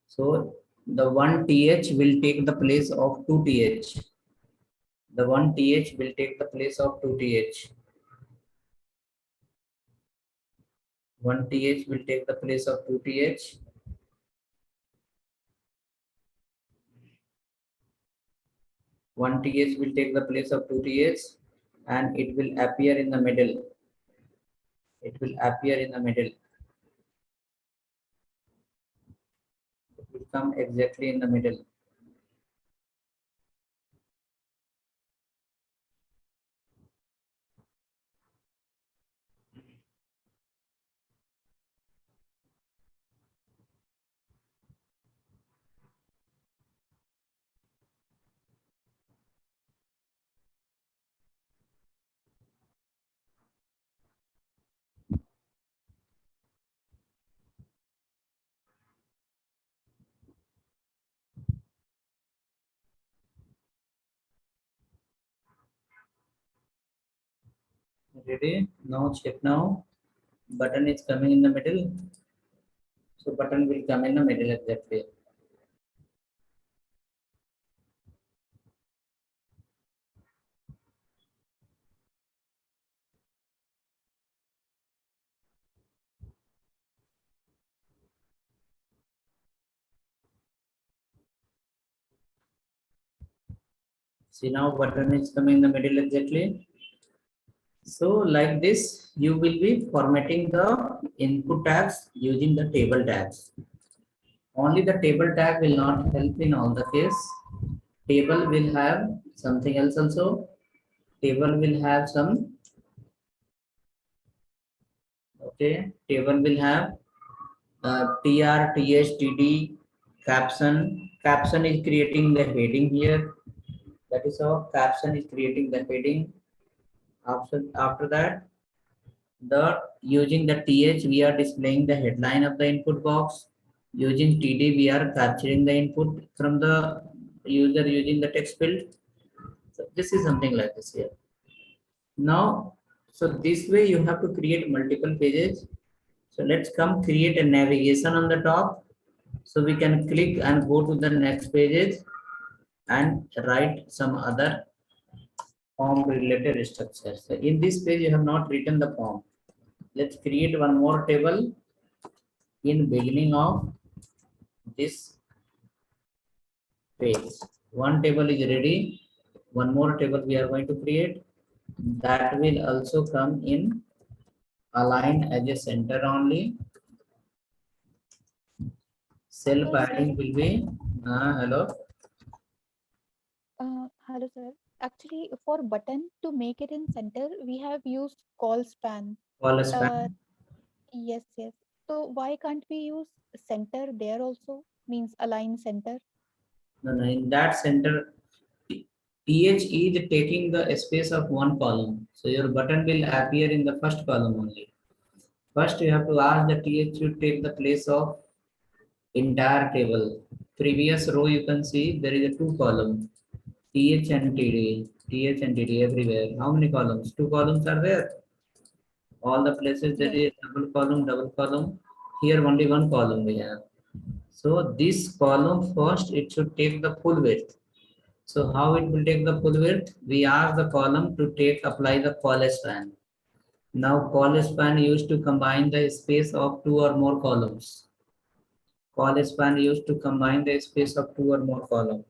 So the one th will take the place of 2th. The one th will take the place of 2th. One th will take the place of 2th. One TH will take the place of two TH and it will appear in the middle. It will appear in the middle. It will come exactly in the middle. Ready? Now check now. Button is coming in the middle. So button will come in the middle exactly. See now button is coming in the middle exactly. So like this, you will be formatting the input tags using the table tags. Only the table tag will not help in all the case. Table will have something else also. Table will have some, okay. Table will have TR, TH, TD, caption. Caption is creating the heading here. That is how caption is creating the heading. After that, the using the TH, we are displaying the headline of the input box. Using TD, we are capturing the input from the user using the text field. So this is something like this here. Now, so this way you have to create multiple pages. So let's come create a navigation on the top. So we can click and go to the next pages and write some other form related structures. So in this page, you have not written the form. Let's create one more table in beginning of this page. One table is ready. One more table we are going to create. That will also come in align as a center only. Cell Hello, sir. padding will be hello. Hello, sir. Actually, for button to make it in center, we have used call span. Call Uh, span. yes, yes. So why can't we use center there also? Means align center. No, no, in that center, TH is taking the space of one column. So your button will appear in the first column only. First, you have to ask the TH to take the place of entire table. Previous row, you can see there is a two column, TH and TD, TH and TD everywhere. How many columns? Two columns are there. All the places there Yes. is double column, double column. Here only one column we have. So this column first, it should take the full width. So how it will take the full width? We ask the column to apply the call span. Now call span used to combine the space of two or more columns. Call span used to combine the space of two or more columns.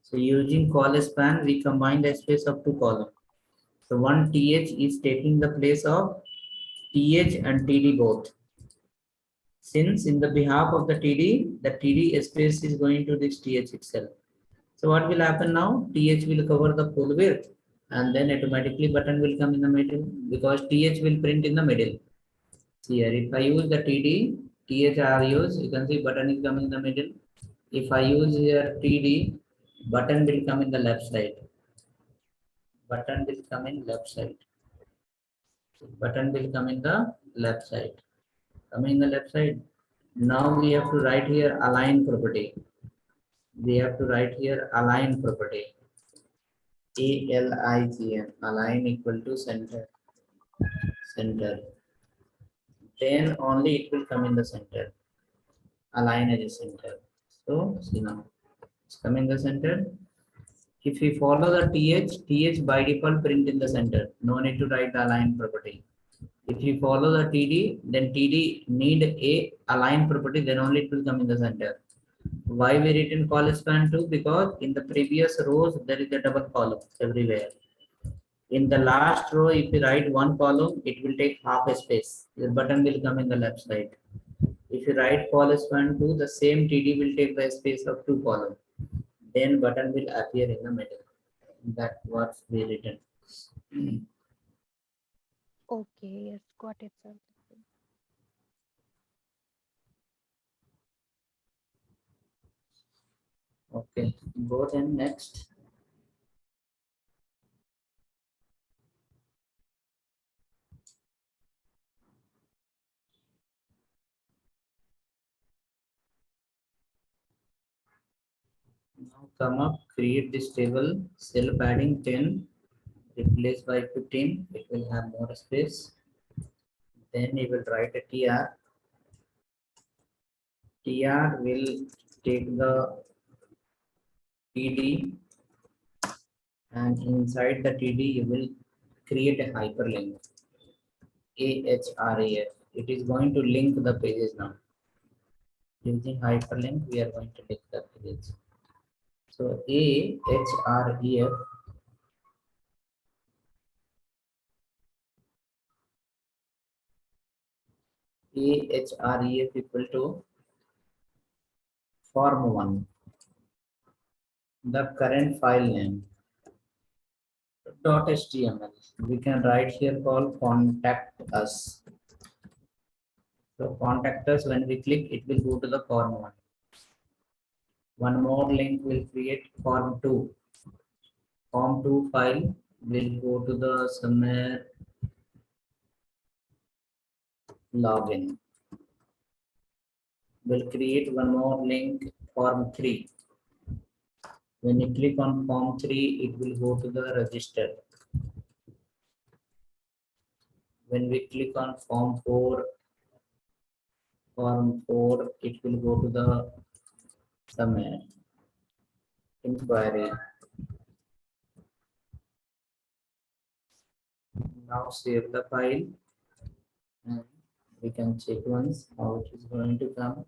So using call span, we combine the space of two columns. So one TH is taking the place of TH and TD both. Since in the behalf of the TD space is going to this TH itself. So what will happen now? TH will cover the full width and then automatically button will come in the middle because TH will print in the middle. See here, if I use the TH I use, you can see button is coming in the middle. If I use here TD, button will come in the left side. Button will come in left side. Button will come in the left side. Coming in the left side. Now we have to write here align property. We have to write here align property. ALIGN, align equal to center. Center. Then only it will come in the center. Align as a center. So see now, it's come in the center. If we follow the TH by default print in the center. No need to write the align property. If you follow the TD, then TD need a align property, then only it will come in the center. Why we written call span 2? Because in the previous rows there is a double column everywhere. In the last row, if you write one column, it will take half a space. Your button will come in the left side. If you write call span 2, the same TD will take the space of two columns. Then button will appear in the middle. That was we written. Okay, yes, got it, sir. Okay, go then next. Now come up, create this table, cell padding 10, replace by 15, it will have more space. Then you will write a TR. TR will take the TD, and inside the TD you will create a hyperlink, AHREF. It is going to link the pages now. Using hyperlink, we are going to link the pages. So AHREF equal to form1, the current file name, .html. We can write here called contact us. So contact us, when we click, it will go to the form1. One more link will create form2. Form2 file will go to the somewhere login. We'll create one more link, form3. When you click on form3, it will go to the register. When we click on form4, it will go to the somewhere inquiry. Now save the file and we can check once how it is going to come.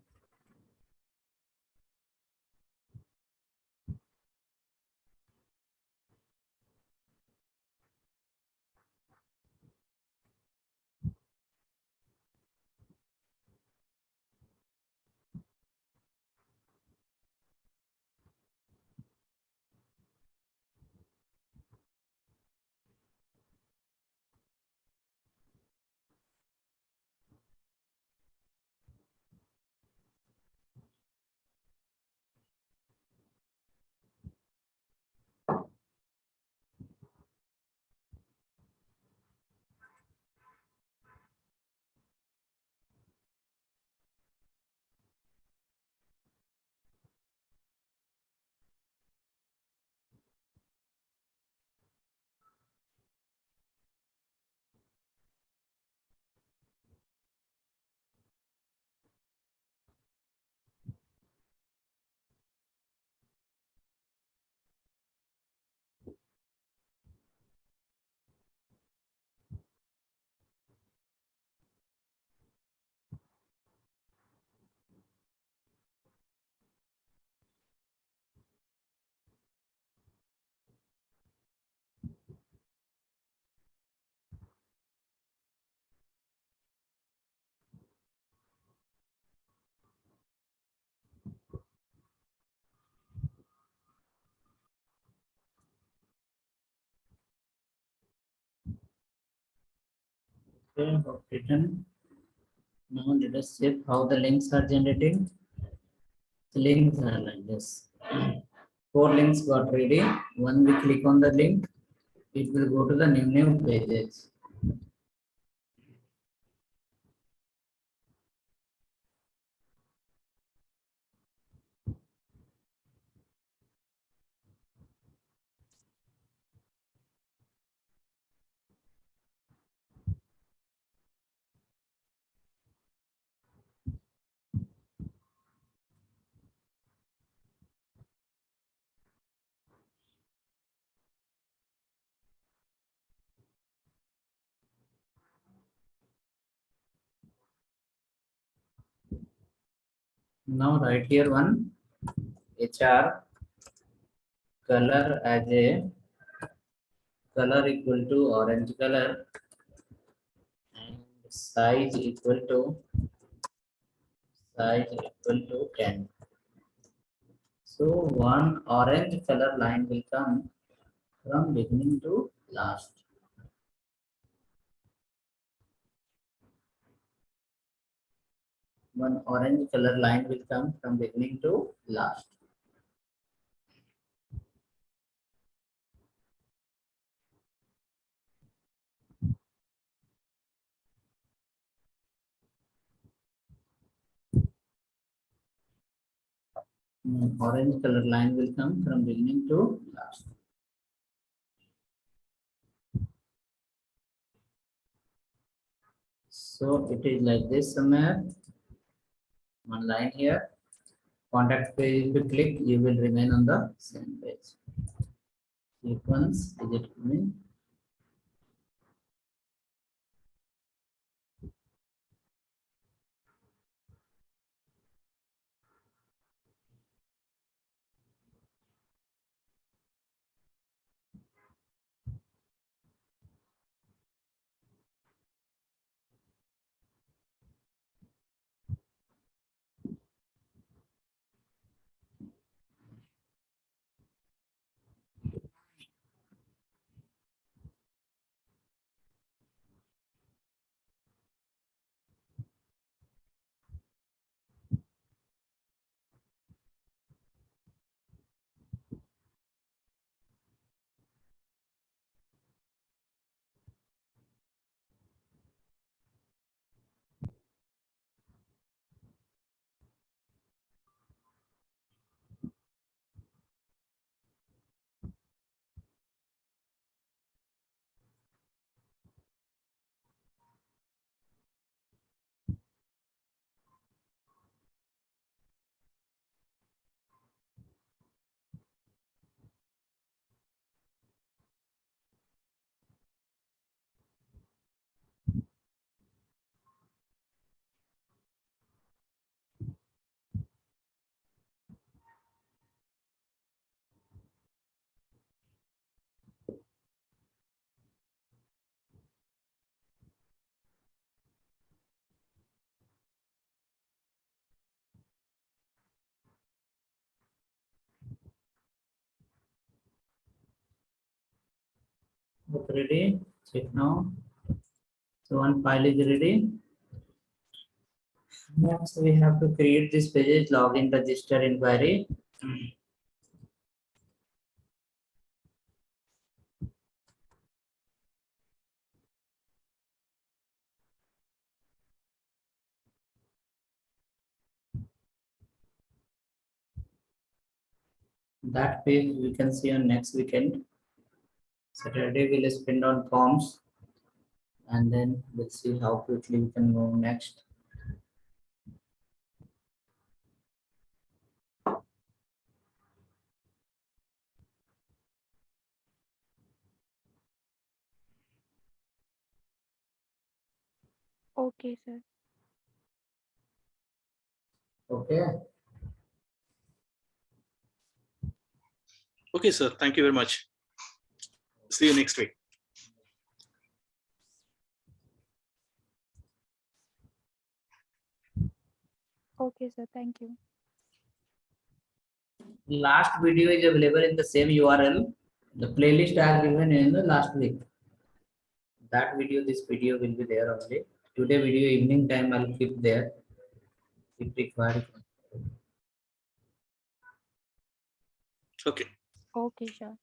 Okay, written. Now let us check how the links are generating. The links are like this. Four links got ready. When we click on the link, it will go to the new pages. Now right here one HR color as a color equal to orange color and size equal to 10. So one orange color line will come from beginning to last. One orange color line will come from beginning to last. Orange color line will come from beginning to last. So it is like this somewhere. One line here. Contact page, if you click, you will remain on the same page. Sequence, is it coming? Okay, ready? Check now. So one file is ready. Next, we have to create this page, login, register, inquiry. That page we can see on next weekend. Saturday we'll spend on forms, and then we'll see how quickly we can move next. Okay, sir. Okay. Okay, sir. Thank you very much. See you next week. Okay, sir. Thank you. Last video is available in the same URL. The playlist I have given in the last week. That video, this video will be there only. Today video evening time I'll keep there if required. Okay. Okay, sure.